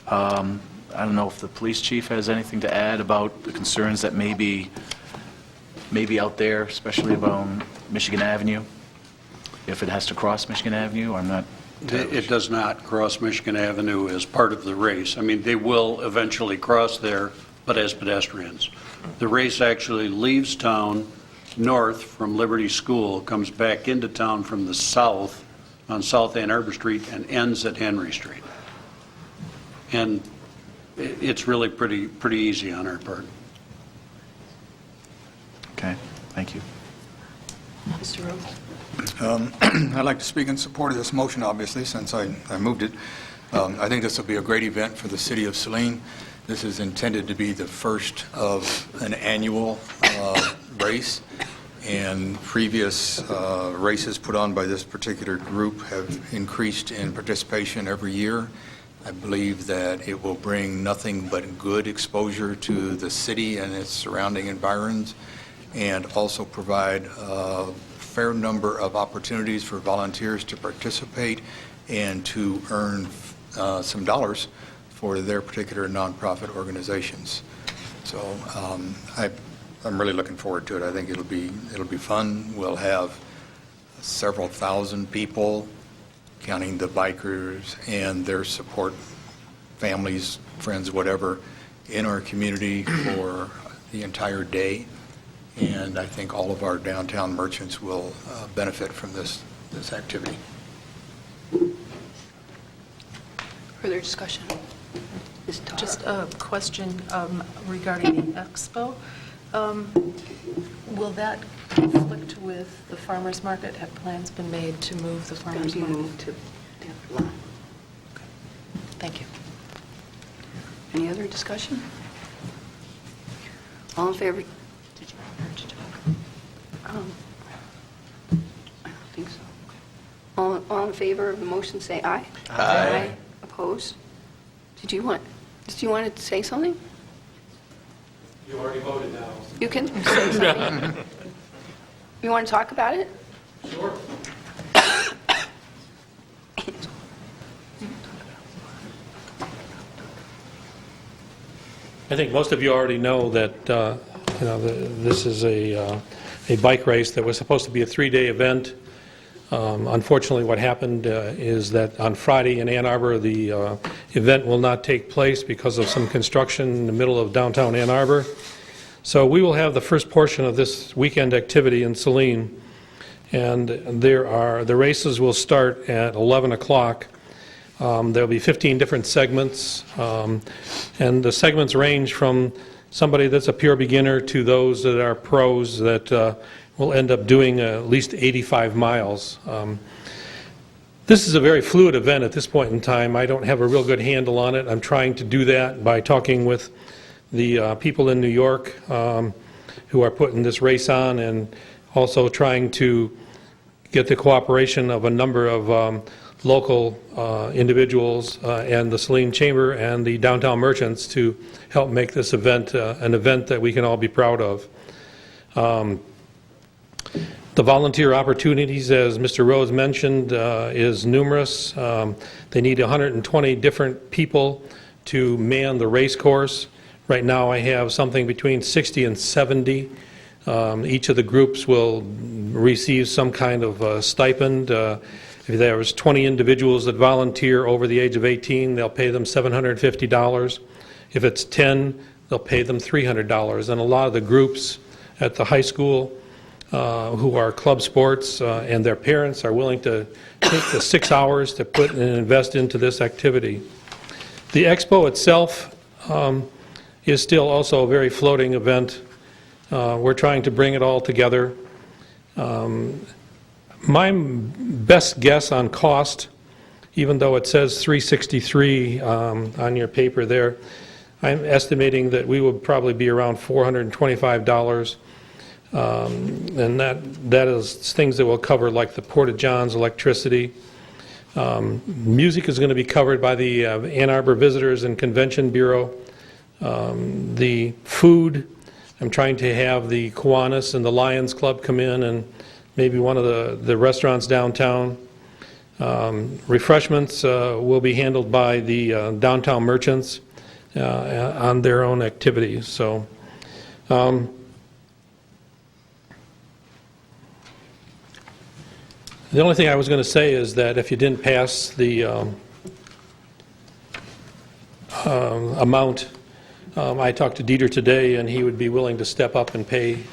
Speaker 4: I don't know if the police chief has anything to add about the concerns that may be out there, especially about Michigan Avenue, if it has to cross Michigan Avenue. I'm not...
Speaker 15: It does not cross Michigan Avenue as part of the race. I mean, they will eventually cross there, but as pedestrians. The race actually leaves town north from Liberty School, comes back into town from the south on South Ann Arbor Street, and ends at Henry Street. And it's really pretty easy on our part.
Speaker 4: Okay, thank you.
Speaker 2: Mr. Rhodes.
Speaker 3: I'd like to speak in support of this motion, obviously, since I moved it. I think this will be a great event for the city of Saline. This is intended to be the first of an annual race, and previous races put on by this particular group have increased in participation every year. I believe that it will bring nothing but good exposure to the city and its surrounding environs, and also provide a fair number of opportunities for volunteers to participate and to earn some dollars for their particular nonprofit organizations. So I'm really looking forward to it. I think it'll be fun. We'll have several thousand people, counting the bikers and their support families, friends, whatever, in our community for the entire day. And I think all of our downtown merchants will benefit from this activity.
Speaker 2: Further discussion? Ms. Tarr.
Speaker 13: Just a question regarding the expo. Will that conflict with the farmers market? Have plans been made to move the farmers
Speaker 2: Going to be
Speaker 13: market?
Speaker 2: moved to the lawn.
Speaker 13: Thank you.
Speaker 2: Any other discussion? All in favor? Did you want to talk? I don't think so. All in favor of the motion, say aye.
Speaker 1: Aye.
Speaker 2: Opposed? Did you want to say something?
Speaker 11: You already voted now.
Speaker 2: You can say something. You want to talk about it?
Speaker 11: Sure.
Speaker 16: I think most of you already know that this is a bike race that was supposed to be a 3-day event. Unfortunately, what happened is that on Friday in Ann Arbor, the event will not take place because of some construction in the middle of downtown Ann Arbor. So we will have the first portion of this weekend activity in Saline, and the races will start at 11 o'clock. There'll be 15 different segments, and the segments range from somebody that's a pure beginner to those that are pros that will end up doing at least 85 miles. This is a very fluid event at this point in time. I don't have a real good handle on it. I'm trying to do that by talking with the people in New York who are putting this race on, and also trying to get the cooperation of a number of local individuals and the Saline Chamber and the downtown merchants to help make this event an event that we can all be proud of. The volunteer opportunities, as Mr. Rhodes mentioned, is numerous. They need 120 different people to man the race course. Right now I have something between 60 and 70. Each of the groups will receive some kind of stipend, If there was 20 individuals that volunteer over the age of 18, they'll pay them $750. If it's 10, they'll pay them $300. And a lot of the groups at the high school who are club sports and their parents are willing to take the 6 hours to put and invest into this activity. The expo itself is still also a very floating event. We're trying to bring it all together. My best guess on cost, even though it says $363 on your paper there, I'm estimating that we would probably be around $425. And that is things that will cover like the Porta-Johns, electricity. Music is going to be covered by the Ann Arbor Visitors and Convention Bureau. The food, I'm trying to have the Kiwanis and the Lions Club come in and maybe one of the restaurants downtown. Refreshments will be handled by the downtown merchants on their own activities. So, the only thing I was going to say is that if you didn't pass the amount, I talked to Dieter today, and he would be willing to step up and pay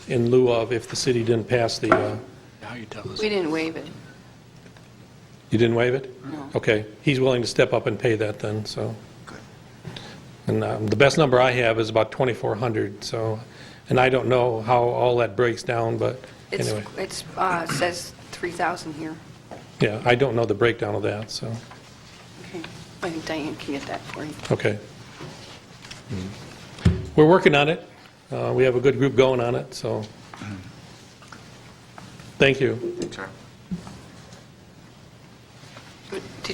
Speaker 16: in lieu of if the city didn't pass the...
Speaker 12: How you tell us?
Speaker 2: We didn't waive it.
Speaker 16: You didn't waive it?
Speaker 2: No.
Speaker 16: Okay. He's willing to step up and pay that then, so... And the best number I have is about $2,400, so... And I don't know how all that breaks down, but anyway.
Speaker 2: It says 3,000 here.
Speaker 16: Yeah, I don't know the breakdown of that, so...
Speaker 2: Okay. I think Diane can get that for you.
Speaker 16: Okay. We're working on it. We have a good group going on it, so... Thank you.
Speaker 1: Thanks, sir.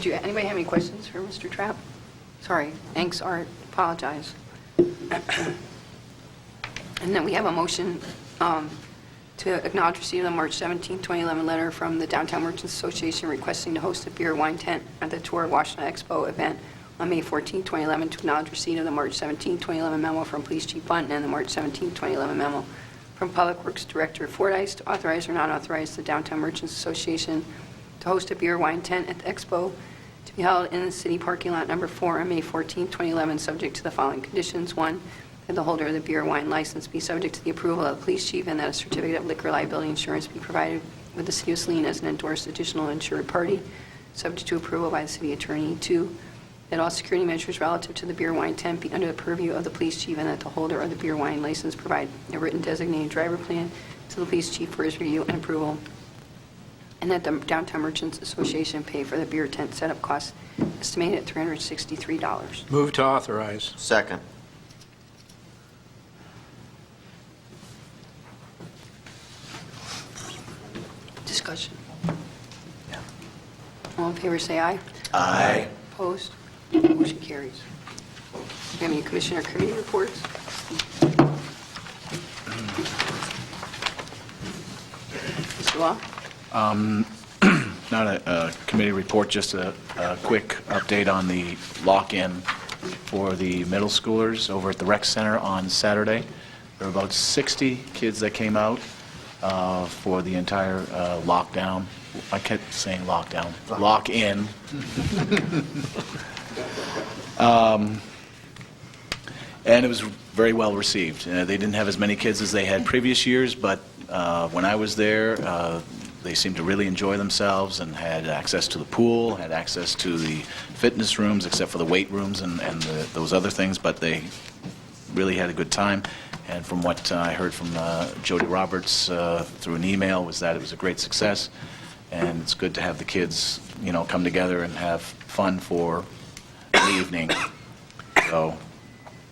Speaker 2: Anybody have any questions for Mr. Trapp? Sorry, thanks, Art. Apologize. And then we have a motion to acknowledge receipt of the March 17, 2011 letter from the Downtown Merchants Association requesting to host a beer wine tent at the Tour of Washington Expo event on May 14, 2011, to acknowledge receipt of the March 17, 2011 memo from Police Chief Bunton and the March 17, 2011 memo from Public Works Director Fordyce to authorize or not authorize the Downtown Merchants Association to host a beer wine tent at the Expo to be held in the city parking lot number 4 on May 14, 2011, subject to the following conditions. 1, that the holder of the beer wine license be subject to the approval of the police chief, and that a certificate of liquor liability insurance be provided with the city of Saline as an endorsed additional insured party, subject to approval by the city attorney. 2, that all security measures relative to the beer wine tent be under the purview of the police chief, and that the holder of the beer wine license provide a written designated driver plan to the police chief for his review and approval, and that the Downtown Merchants Association pay for the beer tent setup costs estimated at $363.
Speaker 12: Move to authorize.
Speaker 1: Second.
Speaker 2: Discussion. All in favor, say aye.
Speaker 1: Aye.
Speaker 2: Opposed? Motion carries. Do you have any commissioner committee reports? Mr. Law?
Speaker 4: Not a committee report, just a quick update on the lock-in for the middle schoolers over at the rec center on Saturday. There were about 60 kids that came out for the entire lockdown. I kept saying lockdown. Lock-in. And it was very well received. They didn't have as many kids as they had previous years, but when I was there, they seemed to really enjoy themselves and had access to the pool, had access to the fitness rooms, except for the weight rooms and those other things, but they really had a good time. And from what I heard from Jody Roberts through an email was that it was a great success, and it's good to have the kids, come together and have fun for the evening. So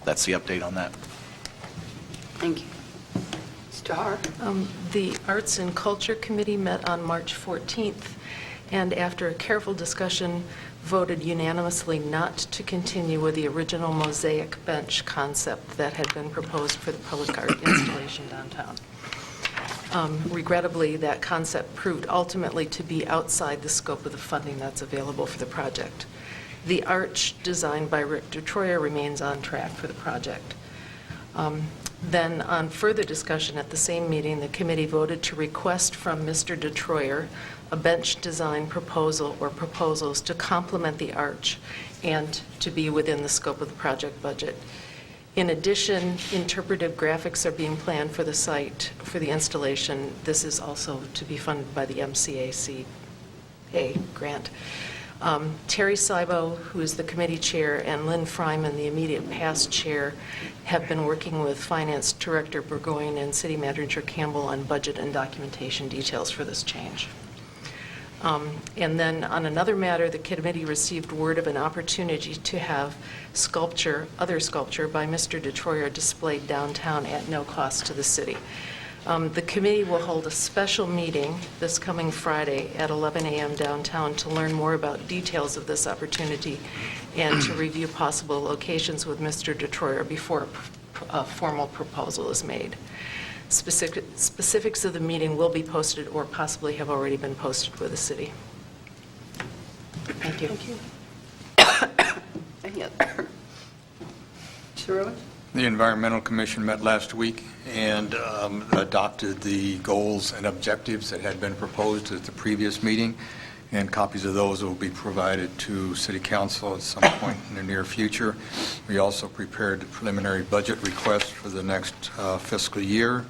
Speaker 4: that's the update on that.
Speaker 2: Thank you. Mr. Har?
Speaker 13: The Arts and Culture Committee met on March 14th, and after a careful discussion, voted unanimously not to continue with the original mosaic bench concept that had been proposed for the public art installation downtown. Regrettably, that concept proved ultimately to be outside the scope of the funding that's available for the project. The arch designed by Rick DeTroyer remains on track for the project. Then, on further discussion at the same meeting, the committee voted to request from Mr. DeTroyer a bench design proposal or proposals to complement the arch and to be within the scope of the project budget. In addition, interpretive graphics are being planned for the site for the installation. This is also to be funded by the MCAC grant. Terry Saibo, who is the committee chair, and Lynn Fryman, the immediate past chair, have been working with Finance Director Burgoyne and City Manager Campbell on budget and documentation details for this change. And then on another matter, the committee received word of an opportunity to have other sculpture by Mr. DeTroyer displayed downtown at no cost to the city. The committee will hold a special meeting this coming Friday at 11 a.m. downtown to learn more about details of this opportunity and to review possible locations with Mr. DeTroyer before a formal proposal is made. Specifics of the meeting will be posted or possibly have already been posted with the city. Thank you.
Speaker 2: Any other? Mr. Rowan?
Speaker 3: The Environmental Commission met last week and adopted the goals and objectives that had been proposed at the previous meeting, and copies of those will be provided to City Council at some point in the near future. We also prepared the preliminary budget request for the next fiscal year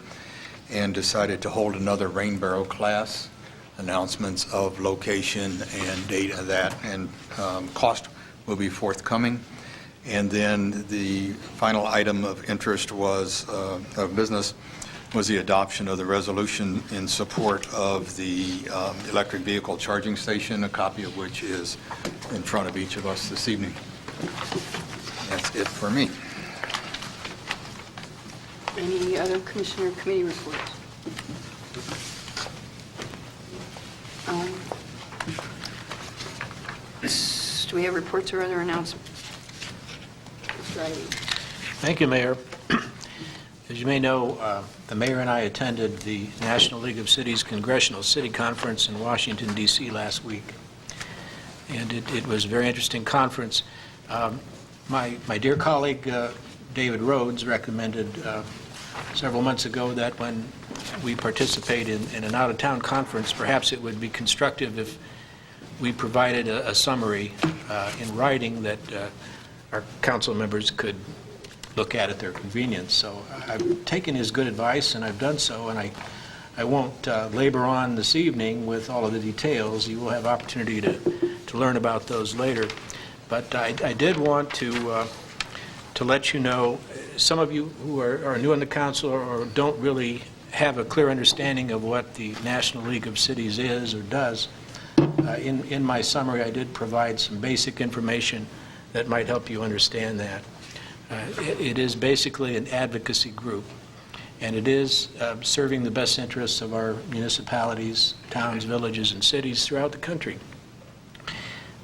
Speaker 3: and decided to hold another rain barrel class. Announcements of location and date of that and cost will be forthcoming. And then the final item of interest was, of business, was the adoption of the resolution in support of the electric vehicle charging station, a copy of which is in front of each of us this evening. That's it for me.
Speaker 2: Any other commissioner committee reports? Do we have reports or other announcements? Mr. Ivey.
Speaker 12: Thank you, Mayor. As you may know, the mayor and I attended the National League of Cities Congressional City Conference in Washington, D.C. last week. And it was a very interesting conference. My dear colleague, David Rhodes, recommended several months ago that when we participate in an out-of-town conference, perhaps it would be constructive if we provided a summary in writing that our council members could look at their convenience. So I've taken his good advice, and I've done so, and I won't labor on this evening with all of the details. You will have opportunity to learn about those later. But I did want to let you know, some of you who are new on the council or don't really have a clear understanding of what the National League of Cities is or does, in my summary I did provide some basic information that might help you understand that. It is basically an advocacy group, and it is serving the best interests of our municipalities, towns, villages, and cities throughout the country.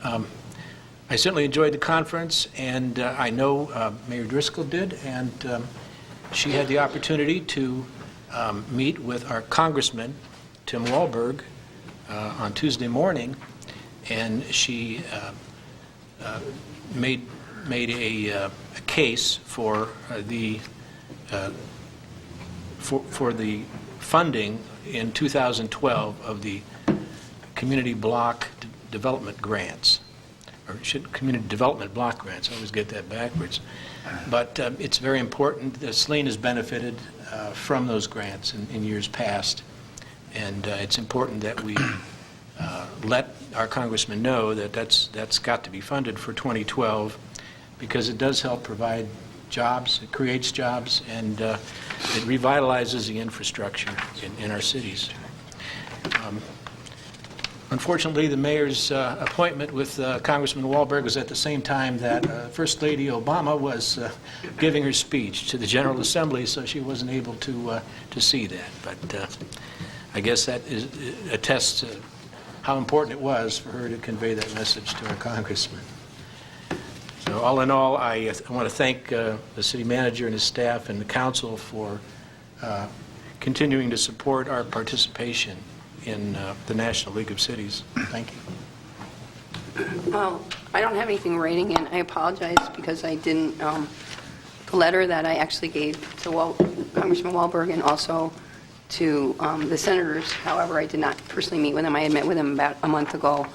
Speaker 12: I certainly enjoyed the conference, and I know Mayor Driscoll did, and she had the opportunity to meet with our Congressman, Tim Walberg, on Tuesday morning, and she made a case for the funding in 2012 of the community block development grants, or community development block grants. I always get that backwards. But it's very important. Saline has benefited from those grants in years past, and it's important that we let our congressman know that that's got to be funded for 2012, because it does help provide jobs, it creates jobs, and it revitalizes the infrastructure in our cities. Unfortunately, the mayor's appointment with Congressman Walberg was at the same time that First Lady Obama was giving her speech to the General Assembly, so she wasn't able to see that. But I guess that attests to how important it was for her to convey that message to our congressman. So all in all, I want to thank the city manager and his staff and the council for continuing to support our participation in the National League of Cities. Thank you.
Speaker 2: Well, I don't have anything writing in. I apologize because I didn't the letter that I actually gave to Congressman Wahlberg and also to the senators. However, I did not personally meet with them. I had met with them about a month ago.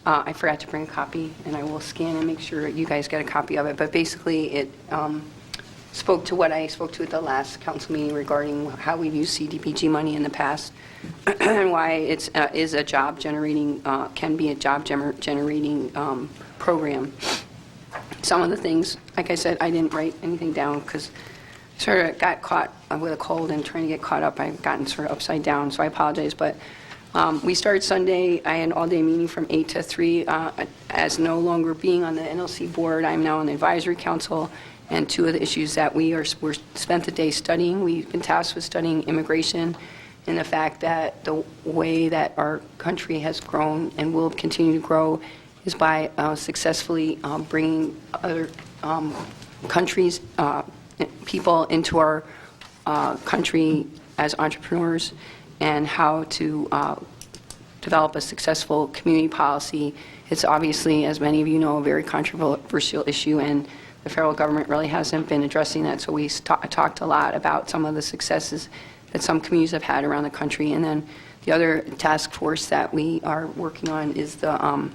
Speaker 2: I forgot to bring a copy, and I will scan and make sure you guys get a copy of it. But basically, it spoke to what I spoke to at the last council meeting regarding how we've used CDBG money in the past and why it is a job generating, can be a job generating program. Some of the things, like I said, I didn't write anything down because I sort of got caught with a cold and trying to get caught up. I've gotten sort of upside down, so I apologize. But we started Sunday. I had an all-day meeting from 8 to 3. As no longer being on the NLC board, I'm now on the advisory council. And two of the issues that we're spent the day studying, we've been tasked with studying immigration and the fact that the way that our country has grown and will continue to grow is by successfully bringing other countries, people into our country as entrepreneurs, and how to develop a successful community policy. It's obviously, as many of you know, a very controversial issue, and the federal government really hasn't been addressing that. So we talked a lot about some of the successes that some communities have had around the country. And then the other task force that we are working on is the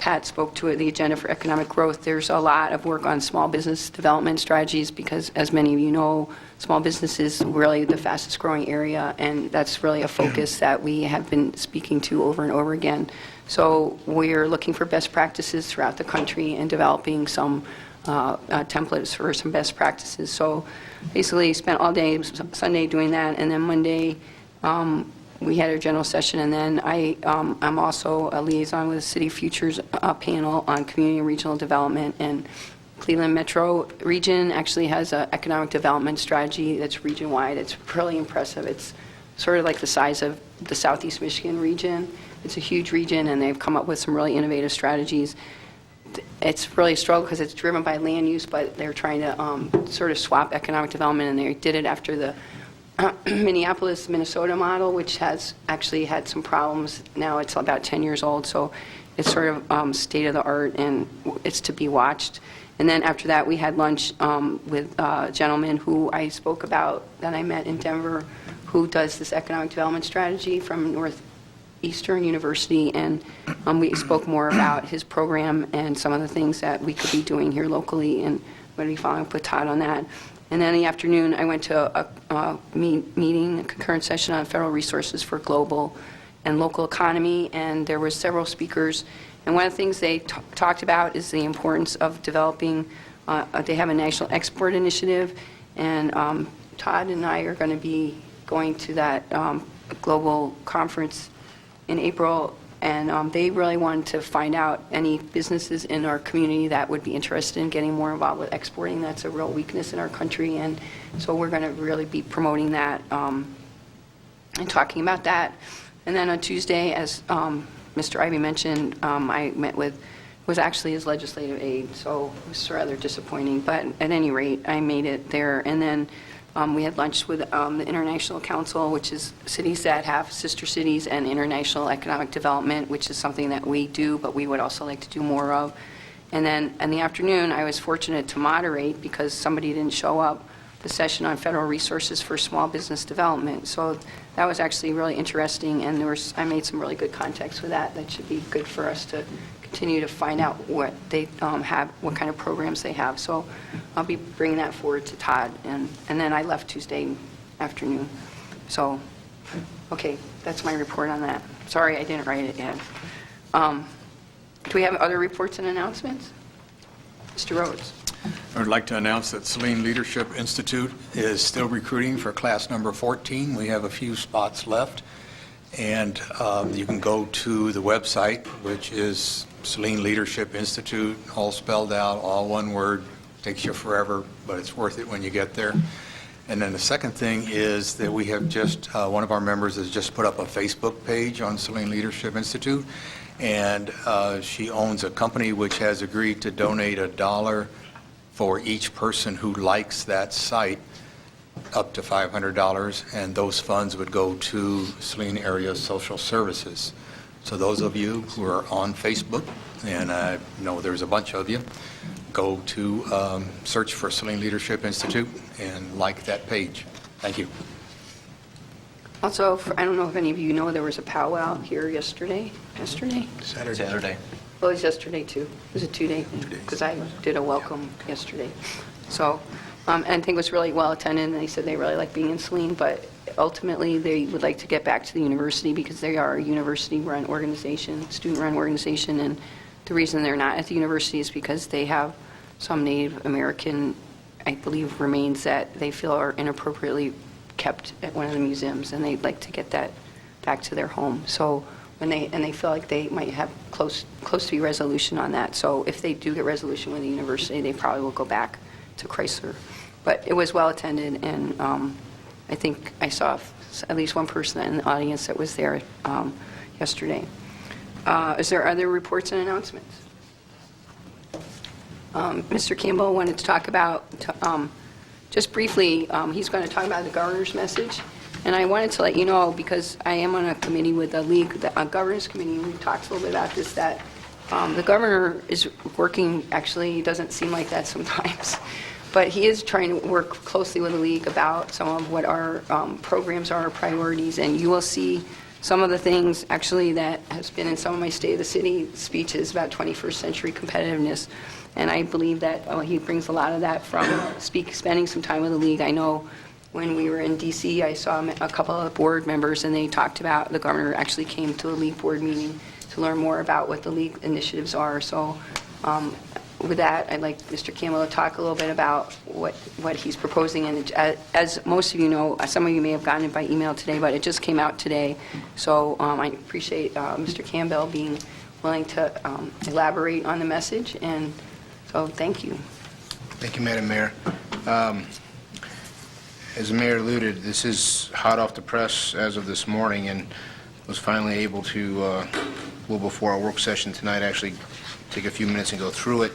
Speaker 2: Pat spoke to it, the agenda for economic growth. There's a lot of work on small business development strategies because, as many of you know, small business is really the fastest growing area, and that's really a focus that we have been speaking to over and over again. So we're looking for best practices throughout the country and developing some templates for some best practices. So basically spent all day Sunday doing that, and then Monday we had our general session, and then I'm also a liaison with the City Futures panel on community and regional development, and Cleveland Metro region actually has an economic development strategy that's region-wide. It's really impressive. It's sort of like the size of the Southeast Michigan region. It's a huge region, and they've come up with some really innovative strategies. It's really a struggle because it's driven by land use, but they're trying to sort of swap economic development, and they did it after the Minneapolis, Minnesota model, which has actually had some problems. Now it's about 10 years old, so it's sort of state of the art, and it's to be watched. And then after that, we had lunch with a gentleman who I spoke about that I met in Denver, who does this economic development strategy from Northeastern University, and we spoke more about his program and some of the things that we could be doing here locally, and I'm going to be following up with Todd on that. And then in the afternoon, I went to a meeting, a concurrent session on federal resources for global and local economy, and there were several speakers. And one of the things they talked about is the importance of developing, they have a national export initiative, and Todd and I are going to be going to that global conference in April, and they really wanted to find out any businesses in our community that would be interested in getting more involved with exporting. That's a real weakness in our country, and so we're going to really be promoting that and talking about that. And then on Tuesday, as Mr. Ivey mentioned, I met with, was actually his legislative aide, so it was rather disappointing. But at any rate, I made it there. And then we had lunch with the International Council, which is cities that have sister cities, and international economic development, which is something that we do, but we would also like to do more of. And then in the afternoon, I was fortunate to moderate, because somebody didn't show up, the session on federal resources for small business development. So that was actually really interesting, and I made some really good contacts with that. That should be good for us to continue to find out what they have, what kind of programs they have. So I'll be bringing that forward to Todd, and then I left Tuesday afternoon. So, okay, that's my report on that. Sorry, I didn't write it yet. Do we have other reports and announcements? Mr. Rhodes.
Speaker 3: I would like to announce that Saline Leadership Institute is still recruiting for class number 14. We have a few spots left, and you can go to the website, which is Saline Leadership Institute, all spelled out, all one word. Takes you forever, but it's worth it when you get there. And then the second thing is that we have just, one of our members has just put up a Facebook page on Saline Leadership Institute, and she owns a company which has agreed to donate $1 for each person who likes that site, up to $500, and those funds would go to Saline Area Social Services. So those of you who are on Facebook, and I know there's a bunch of you, go to search for Saline Leadership Institute and like that page. Thank you.
Speaker 2: Also, I don't know if any of you know, there was a powwow here yesterday.
Speaker 1: Saturday.
Speaker 2: Well, it was yesterday, too. It was a two-day thing, because I did a welcome yesterday. So, and I think it was really well attended, and they said they really like being in Saline, but ultimately, they would like to get back to the university because they are a university-run organization, student-run organization, and the reason they're not at the university is because they have some Native American, I believe, remains that they feel are inappropriately kept at one of the museums, and they'd like to get that back to their home. So they feel like they might have close to be resolution on that. So if they do get resolution with the university, they probably will go back to Chrysler. But it was well attended, and I think I saw at least one person in the audience that was there yesterday. Is there other reports and announcements? Mr. Campbell wanted to talk about, just briefly, he's going to talk about the governor's message. And I wanted to let you know, because I am on a committee with the league, the governance committee, and we talked a little bit about this, that the governor is working, actually, it doesn't seem like that sometimes, but he is trying to work closely with the league about some of what our programs are, our priorities, and you will see some of the things, actually, that has been in some of my State of the City speeches about 21st century competitiveness. And I believe that he brings a lot of that from spending some time with the league. I know when we were in D.C., I saw a couple of board members, and they talked about, the governor actually came to a league board meeting to learn more about what the league initiatives are. So with that, I'd like Mr. Campbell to talk a little bit about what he's proposing. And as most of you know, some of you may have gotten it by email today, but it just came out today. So I appreciate Mr. Campbell being willing to elaborate on the message. And so thank you.
Speaker 10: Thank you, Madam Mayor. As the mayor alluded, this is hot off the press as of this morning, and was finally able to, a little before our work session tonight, actually take a few minutes and go through it.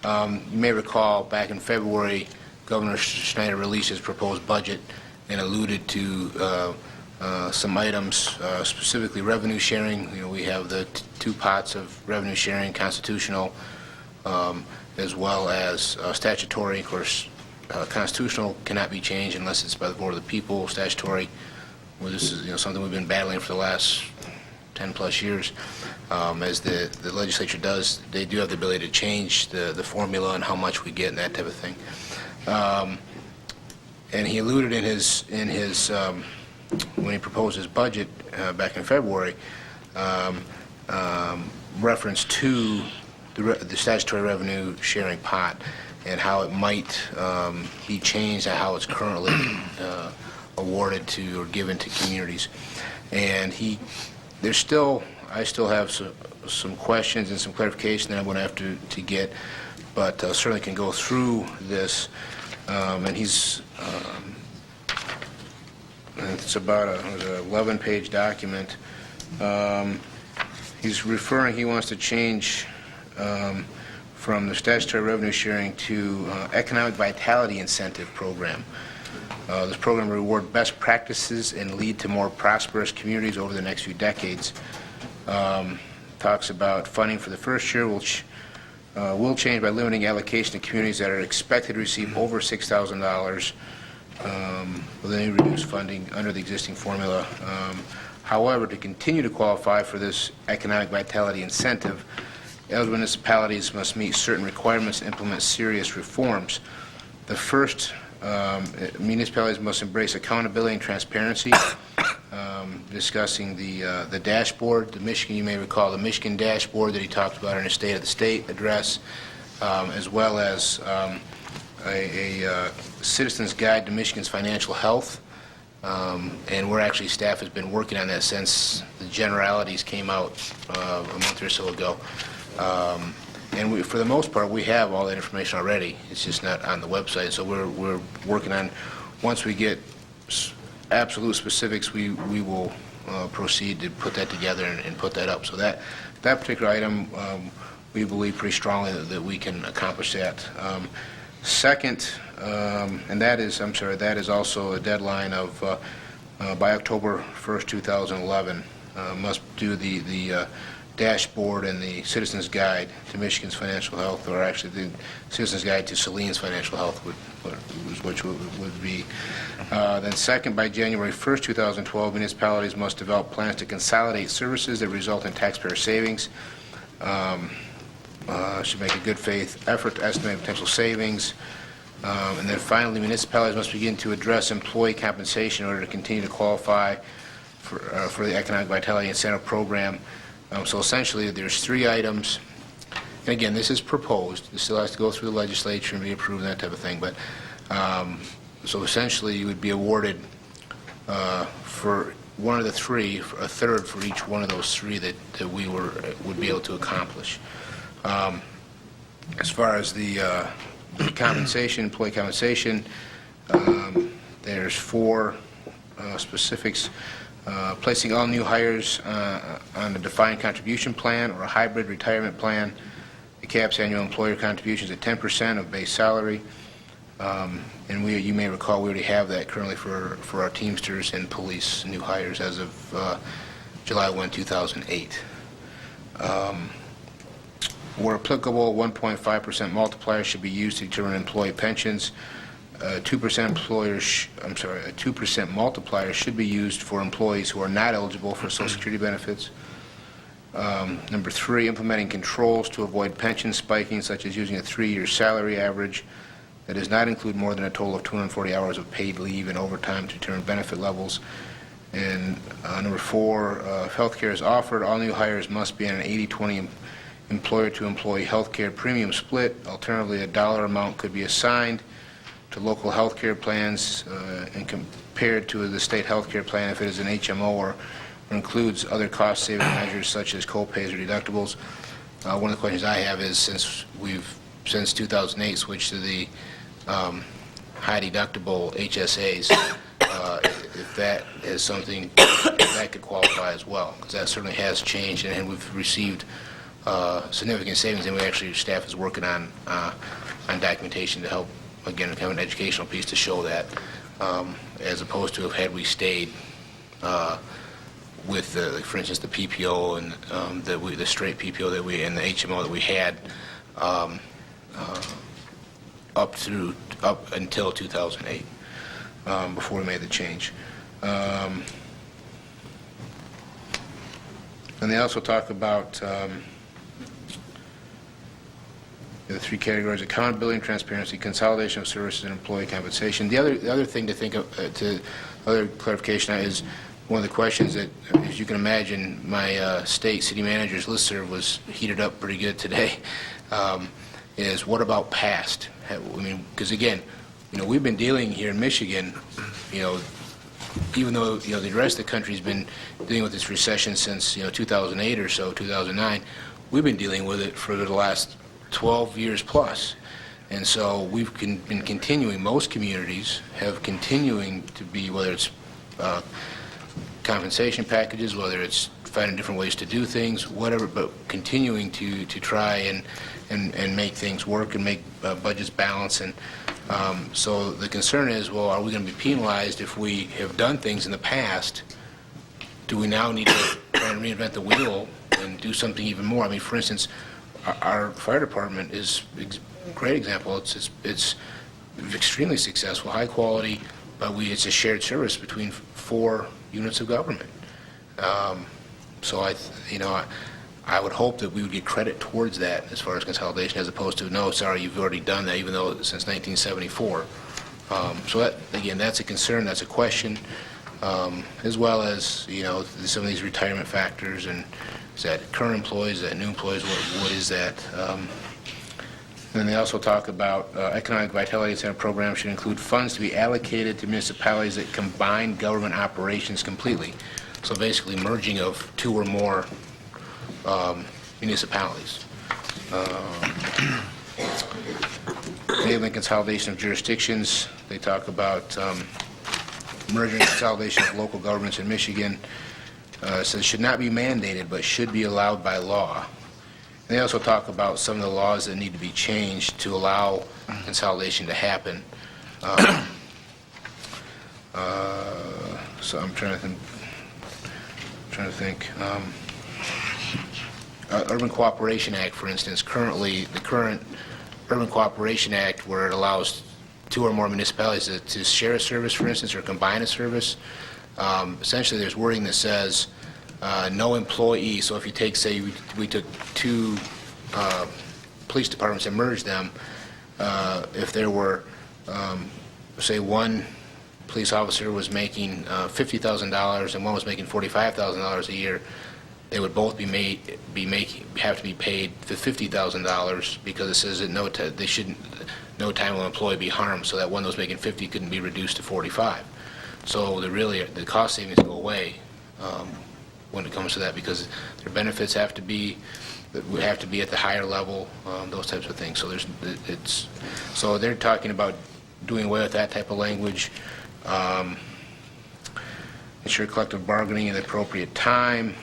Speaker 10: You may recall back in February, Governor Schneider released his proposed budget and alluded to some items, specifically revenue sharing. You know, we have the two pots of revenue sharing, constitutional, as well as statutory. Of course, constitutional cannot be changed unless it's by the vote of the people. Statutory, well, this is something we've been battling for the last 10-plus years. As the legislature does, they do have the ability to change the formula and how much we get and that type of thing. And he alluded in his when he proposed his budget back in February, reference to the statutory revenue sharing pot and how it might be changed and how it's currently awarded to or given to communities. And I still have some questions and some clarification that I'm going to have to get, but certainly can go through this. And he's, it's about an 11-page document. He wants to change from the statutory revenue sharing to economic vitality incentive program. This program will reward best practices and lead to more prosperous communities over the next few decades. Talks about funding for the first year will change by limiting allocation to communities that are expected to receive over $6,000 with any reduced funding under the existing formula. However, to continue to qualify for this economic vitality incentive, eligible municipalities must meet certain requirements and implement serious reforms. The first, municipalities must embrace accountability and transparency, discussing the dashboard. You may recall the Michigan dashboard that he talked about in his State of the State address, as well as a Citizen's Guide to Michigan's Financial Health. And staff has been working on that since the generalities came out a month or so ago. And for the most part, we have all that information already. It's just not on the website. So we're working on, once we get absolute specifics, we will proceed to put that together and put that up. So that particular item, we believe pretty strongly that we can accomplish that. Second, and that is also a deadline of by October 1st, 2011, must do the dashboard and the Citizen's Guide to Michigan's Financial Health, or actually the Citizen's Guide to Saline's Financial Health, which would be. Then second, by January 1st, 2012, municipalities must develop plans to consolidate services that result in taxpayer savings. Should make a good faith effort to estimate potential savings. And then finally, municipalities must begin to address employee compensation in order to continue to qualify for the Economic Vitality Incentive Program. So essentially, there's 3 items. And again, this is proposed. This still has to go through the legislature and be approved and that type of thing. But so essentially, you would be awarded for one of the 3, a third for each one of those 3 that we would be able to accomplish. As far as the compensation, employee compensation, there's 4 specifics. Placing all new hires on a defined contribution plan or a hybrid retirement plan. It caps annual employer contributions at 10% of base salary. And you may recall we already have that currently for our Teamsters and police new hires as of July 1, 2008. Where applicable, 1.5% multiplier should be used to determine employee pensions. 2% multiplier should be used for employees who are not eligible for Social Security benefits. Number 3, implementing controls to avoid pension spiking, such as using a 3-year salary average that does not include more than a total of 240 hours of paid leave and overtime to determine benefit levels. And number 4, if health care is offered, all new hires must be on an 80-20 employer-to-employee health care premium split. Alternatively, a dollar amount could be assigned to local health care plans and compared to the state health care plan if it is an HMO or includes other cost-saving measures such as co-pays or deductibles. One of the questions I have is, since we've since 2008 switched to the high deductible HSAs, if that is something that could qualify as well, because that certainly has changed, and we've received significant savings, and staff is working on documentation to help, again, have an educational piece to show that, as opposed to had we stayed with, for instance, the PPO and the straight PPO that we and the HMO that we had up until 2008, before we made the change. And they also talk about the 3 categories: accountability and transparency, consolidation of services, and employee compensation. The other thing to think of, other clarification is, one of the questions that, as you can imagine, my state city manager's listserv was heated up pretty good today, is what about past? I mean, because again, we've been dealing here in Michigan, even though the rest of the country's been dealing with this recession since 2008 or so, 2009, we've been dealing with it for the last 12 years plus. And so we've been continuing, most communities have continuing to be, whether it's compensation packages, whether it's finding different ways to do things, whatever, but continuing to try and make things work and make budgets balance. And so the concern is, well, are we going to be penalized if we have done things in the past? Do we now need to try and reinvent the wheel and do something even more? I mean, for instance, our fire department is a great example. It's extremely successful, high quality, but it's a shared service between 4 units of government. So I would hope that we would get credit towards that as far as consolidation, as opposed to, no, sorry, you've already done that, even though since 1974. So that, again, that's a concern, that's a question, as well as some of these retirement factors, and is that current employees, is that new employees, what is that? Then they also talk about economic vitality incentive programs should include funds to be allocated to municipalities that combine government operations completely. So basically merging of 2 or more municipalities. Enabling consolidation of jurisdictions. They talk about merger and consolidation of local governments in Michigan. Says should not be mandated, but should be allowed by law. And they also talk about some of the laws that need to be changed to allow consolidation to happen. So I'm trying to think. Urban Cooperation Act, for instance, currently, the current Urban Cooperation Act, where it allows 2 or more municipalities to share a service, for instance, or combine a service, essentially there's wording that says no employee. So if you take, say, we took 2 police departments and merged them, if there were, say, one police officer was making $50,000 and one was making $45,000 a year, they would both have to be paid the $50,000 because it says that no time will employee be harmed, so that one that was making 50 couldn't be reduced to 45. So the cost savings go away when it comes to that, because their benefits would have to be at the higher level, those types of things. So they're talking about doing away with that type of language. Ensure collective bargaining at the appropriate time.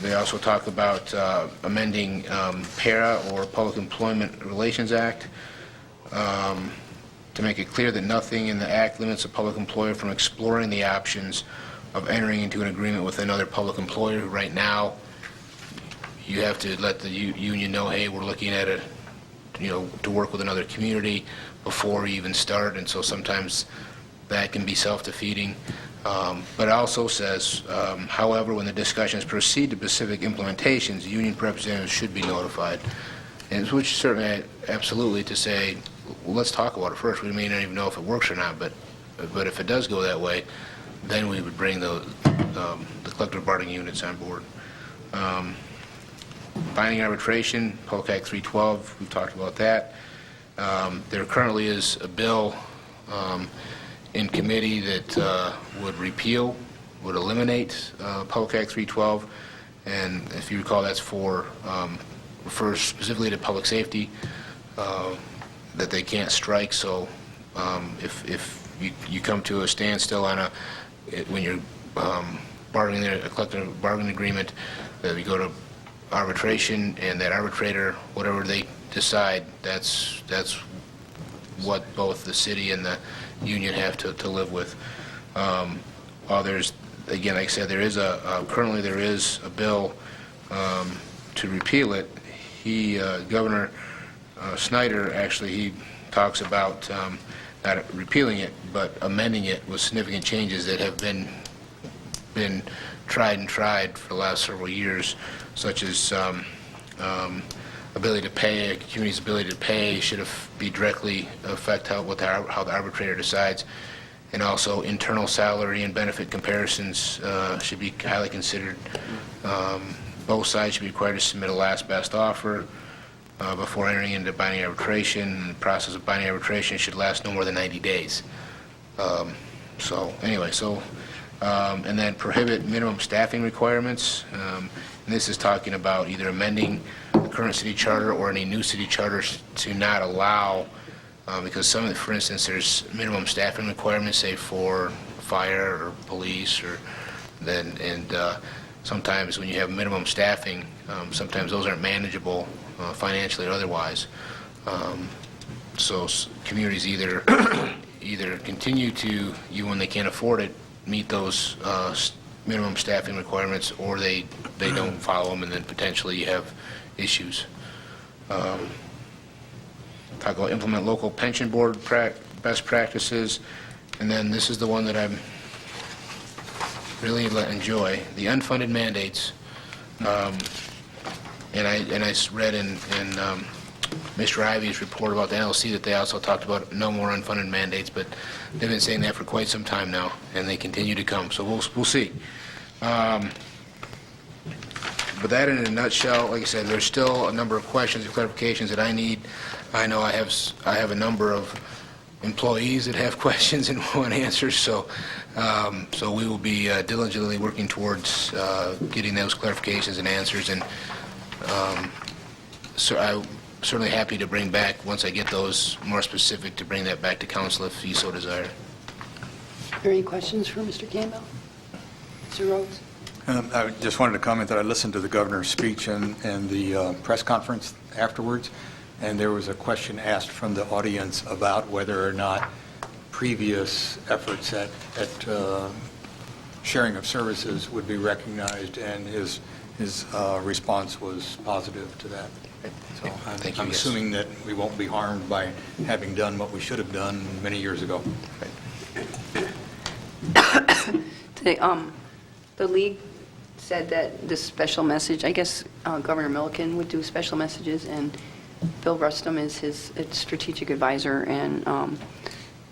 Speaker 10: They also talk about amending PARA, or Public Employment Relations Act, to make it clear that nothing in the Act limits a public employer from exploring the options of entering into an agreement with another public employer. Right now, you have to let the union know, hey, we're looking at it, to work with another community before we even start, and so sometimes that can be self-defeating. But it also says, however, when the discussions proceed to specific implementations, union representatives should be notified. And which certainly, absolutely, to say, well, let's talk about it first. We may not even know if it works or not, but if it does go that way, then we would bring the collective bargaining units on board. Binding arbitration, Public Act 312, we've talked about that. There currently is a bill in committee that would eliminate Public Act 312, and if you recall, that's refers specifically to public safety, that they can't strike. So if you come to a standstill when you're bargaining a collective bargaining agreement, that we go to arbitration, and that arbitrator, whatever they decide, that's what both the city and the union have to live with. There's, again, like I said, currently there is a bill to repeal it. Governor Snyder, actually, he talks about not repealing it, but amending it with significant changes that have been tried for the last several years, such as ability to pay, a community's ability to pay should be directly affect how the arbitrator decides, and also internal salary and benefit comparisons should be highly considered. Both sides should be required to submit a last best offer before entering into binding arbitration. The process of binding arbitration should last no more than 90 days. And then prohibit minimum staffing requirements. And this is talking about either amending the current city charter or any new city charters to not allow, because for instance, there's minimum staffing requirements, say for fire or police, and sometimes when you have minimum staffing, sometimes those aren't manageable financially or otherwise. So communities either continue to, when they can't afford it, meet those minimum staffing requirements, or they don't follow them, and then potentially you have issues. Talk about implement local pension board best practices, and then this is the one that I really enjoy, the unfunded mandates. And I read in Mr. Ivy's report about the NLC that they also talked about no more unfunded mandates, but they've been saying that for quite some time now, and they continue to come. So we'll see. But that in a nutshell, like I said, there's still a number of questions and clarifications that I need. I know I have a number of employees that have questions and want answers, so we will be diligently working towards getting those clarifications and answers, and so I'm certainly happy to bring back, once I get those more specific, to bring that back to council if you so desire.
Speaker 2: Are there any questions for Mr. Campbell? Mr. Rhodes?
Speaker 3: I just wanted to comment that I listened to the governor's speech and the press conference afterwards, and there was a question asked from the audience about whether or not previous efforts at sharing of services would be recognized, and his response was positive to that. So
Speaker 10: Thank you,
Speaker 3: I'm
Speaker 10: yes.
Speaker 3: assuming that we won't be harmed by having done what we should have done many years ago.
Speaker 2: The league said that this special message, I guess Governor Milliken would do special messages, and Bill Rustum is his strategic advisor, and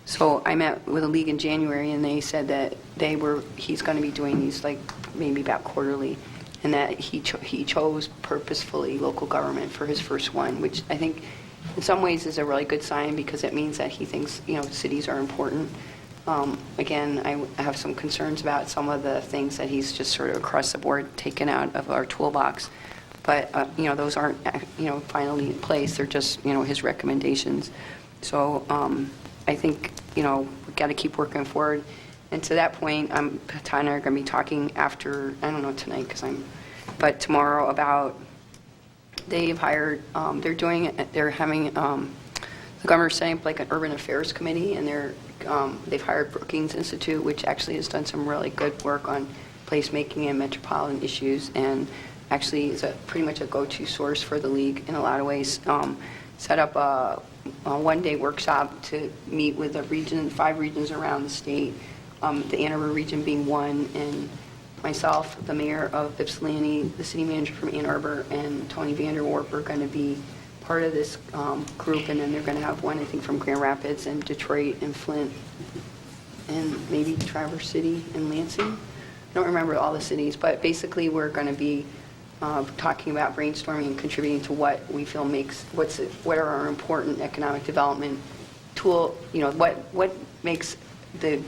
Speaker 2: so I met with the league in January, and they said that he's going to be doing these like maybe about quarterly, and that he chose purposefully local government for his first one, which I think in some ways is a really good sign, because it means that he thinks, cities are important. Again, I have some concerns about some of the things that he's just sort of across the board taken out of our toolbox. But, those aren't, finally in place. They're just, his recommendations. So I think, we've got to keep working forward. And to that point, Todd and I are going to be talking after, I don't know tonight, but tomorrow about, they've hired, they're having, the governor's setting up like an urban affairs committee, and they've hired Brookings Institute, which actually has done some really good work on placemaking and metropolitan issues, and actually is pretty much a go-to source for the league in a lot of ways. Set up a one-day workshop to meet with 5 regions around the state, the Ann Arbor region being one, and myself, the mayor of Ypsilanti, the city manager from Ann Arbor, and Tony Vanderwarp are going to be part of this group, and then they're going to have one, I think, from Grand Rapids and Detroit and Flint and maybe Traverse City and Lansing. I don't remember all the cities, but basically we're going to be talking about brainstorming and contributing to what we feel what are our important economic development tool, what makes the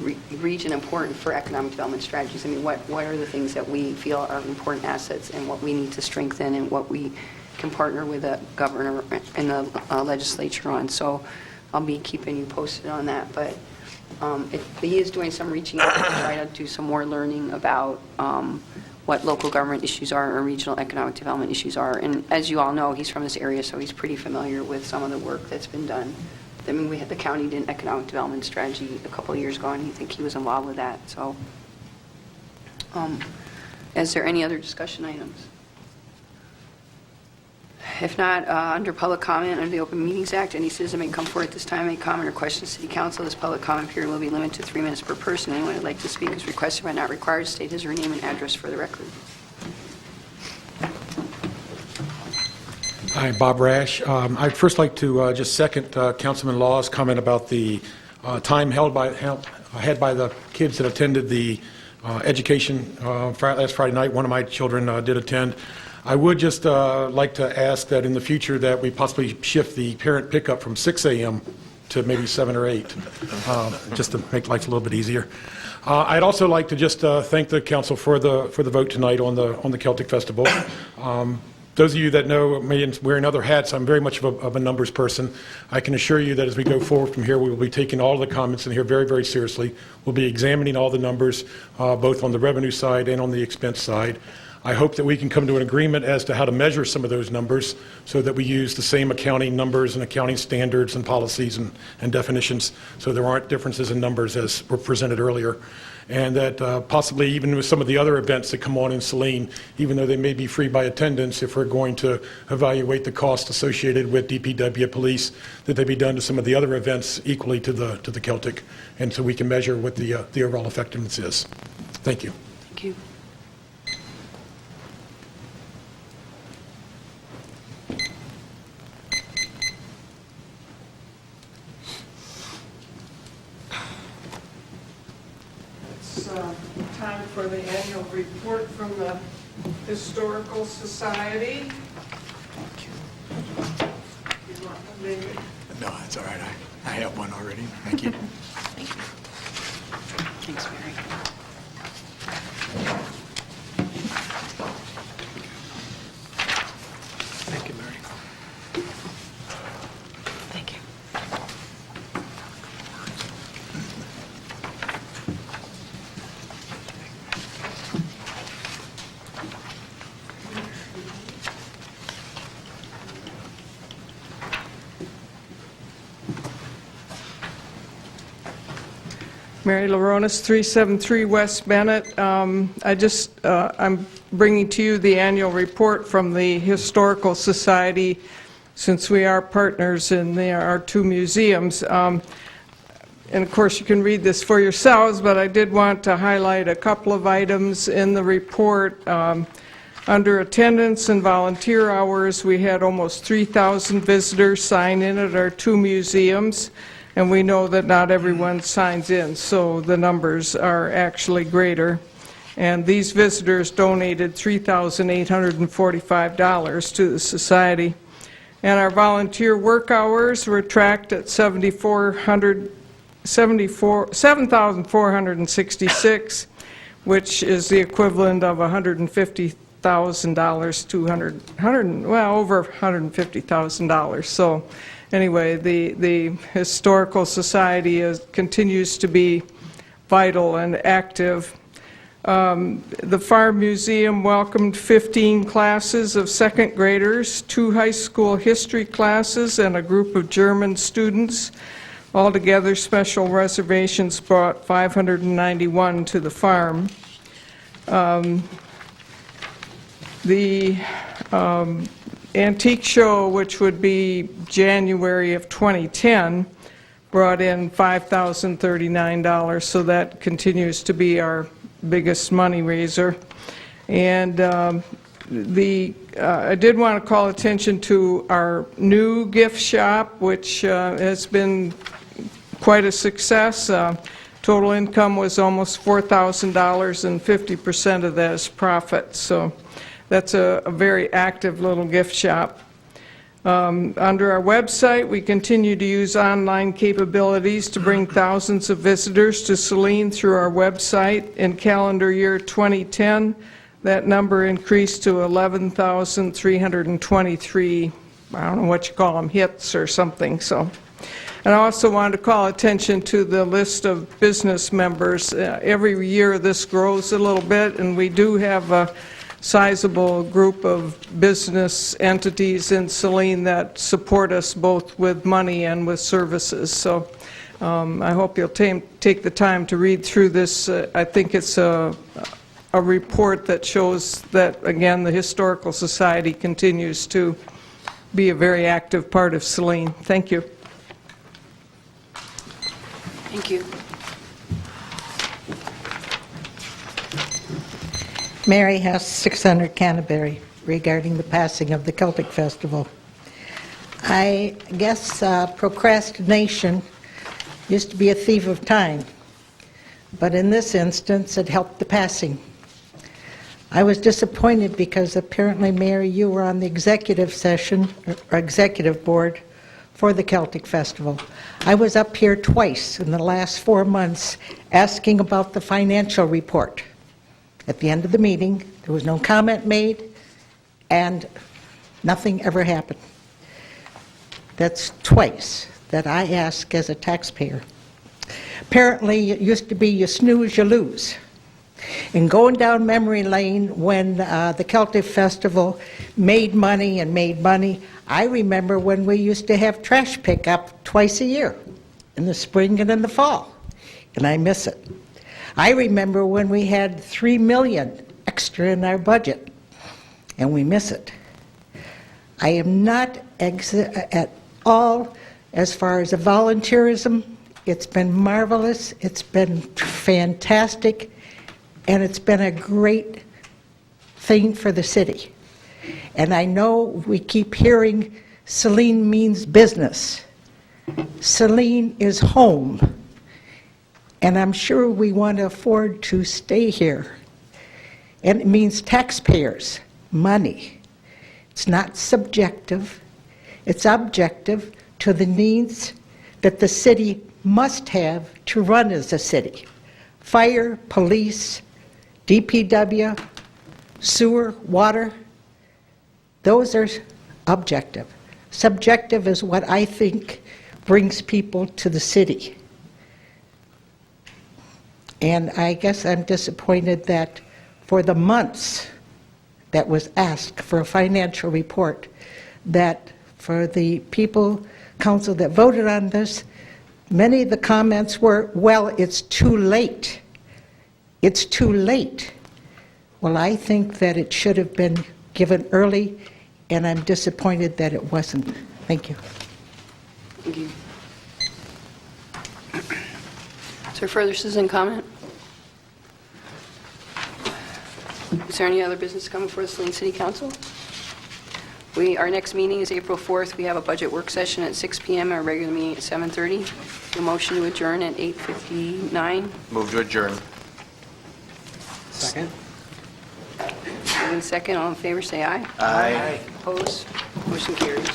Speaker 2: region important for economic development strategies. I mean, what are the things that we feel are important assets, and what we need to strengthen, and what we can partner with the governor and the legislature on. So I'll be keeping you posted on that. But he is doing some reaching out to try to do some more learning about what local government issues are and regional economic development issues are. And as you all know, he's from this area, so he's pretty familiar with some of the work that's been done. I mean, the county did an economic development strategy a couple of years ago, and I think he was involved with that. So is there any other discussion items? If not, under public comment, under the Open Meetings Act, any citizen may come forward at this time, make comment or question to City Council. This public comment period will be limited to 3 minutes per person. Anyone who'd like to speak is requested but not required to state his or her name and address for the record.
Speaker 7: Hi, Bob Rash. I'd first like to just second Councilman Law's comment about the time had by the kids that attended the education last Friday night. One of my children did attend. I would just like to ask that in the future that we possibly shift the parent pickup from 6 a.m. to maybe 7 or 8, just to make life a little bit easier. I'd also like to just thank the council for the vote tonight on the Celtic Festival. Those of you that know me and wearing other hats, I'm very much of a numbers person. I can assure you that as we go forward from here, we will be taking all the comments in here very, very seriously. We'll be examining all the numbers, both on the revenue side and on the expense side. I hope that we can come to an agreement as to how to measure some of those numbers so that we use the same accounting numbers and accounting standards and policies and definitions, so there aren't differences in numbers as were presented earlier. And that possibly even with some of the other events that come on in Saline, even though they may be free by attendance, if we're going to evaluate the cost associated with DPW police, that they be done to some of the other events equally to the Celtic, and so we can measure what the overall effectiveness is. Thank you.
Speaker 2: Thank you.
Speaker 17: Time for the annual report from the Historical Society. You want to make it?
Speaker 3: No, that's all right. I have one already. Thank you.
Speaker 2: Thank you. Thanks, Mary.
Speaker 12: Thank you, Mary.
Speaker 2: Thank you.
Speaker 17: Mary LaRonas, 373 West Bennett. I'm bringing to you the annual report from the Historical Society, since we are partners in our two museums. And of course, you can read this for yourselves, but I did want to highlight a couple of items in the report. Under attendance and volunteer hours, we had almost 3,000 visitors sign in at our two museums. And we know that not everyone signs in, so the numbers are actually greater. And these visitors donated $3,845 to the Society. And our volunteer work hours were tracked at 7,466, which is the equivalent of $150,000 to over $150,000. So anyway, the Historical Society continues to be vital and active. The Farm Museum welcomed 15 classes of second graders, 2 high school history classes, and a group of German students. Altogether, special reservations brought 591 to the farm. The Antique Show, which would be January of 2010, brought in $5,039, so that continues to be our biggest money raiser. And I did want to call attention to our new gift shop, which has been quite a success. Total income was almost $4,000, and 50% of that is profit. So that's a very active little gift shop. Under our website, we continue to use online capabilities to bring thousands of visitors to Saline through our website. In calendar year 2010, that number increased to 11,323, I don't know what you call them, hits or something. So, and I also wanted to call attention to the list of business members. Every year this grows a little bit, and we do have a sizable group of business entities in Saline that support us both with money and with services. So I hope you'll take the time to read through this. I think it's a report that shows that, again, the Historical Society continues to be a very active part of Saline. Thank you.
Speaker 2: Thank you.
Speaker 5: Mary House, 600 Canterbury, regarding the passing of the Celtic Festival. I guess procrastination used to be a thief of time, but in this instance, it helped the passing. I was disappointed because apparently, Mary, you were on the executive session, or executive board for the Celtic Festival. I was up here twice in the last 4 months asking about the financial report. At the end of the meeting, there was no comment made, and nothing ever happened. That's twice that I ask as a taxpayer. Apparently, it used to be you snooze, you lose. And going down memory lane when the Celtic Festival made money, I remember when we used to have trash pickup twice a year, in the spring and in the fall, and I miss it. I remember when we had $3 million extra in our budget, and we miss it. I am not at all, as far as the volunteerism, it's been marvelous, it's been fantastic, and it's been a great thing for the city. And I know we keep hearing Saline means business. Saline is home. And I'm sure we want to afford to stay here. And it means taxpayers, money. It's not subjective. It's objective to the needs that the city must have to run as a city. Fire, police, DPW, sewer, water, those are objective. Subjective is what I think brings people to the city. And I guess I'm disappointed that for the months that was asked for a financial report, that for the council that voted on this, Many of the comments were, well, it's too late. It's too late. Well, I think that it should have been given early, and I'm disappointed that it wasn't. Thank you.
Speaker 2: Thank you. Is there further citizen comment? Is there any other business coming before the Saline City Council? Our next meeting is April 4th. We have a budget work session at 6 p.m., our regular meeting at 7:30. A motion to adjourn at 8:59.
Speaker 1: Move to adjourn.
Speaker 9: Second?
Speaker 2: Moving second, all in favor, say aye.
Speaker 1: Aye.
Speaker 2: Opposed? Motion carries.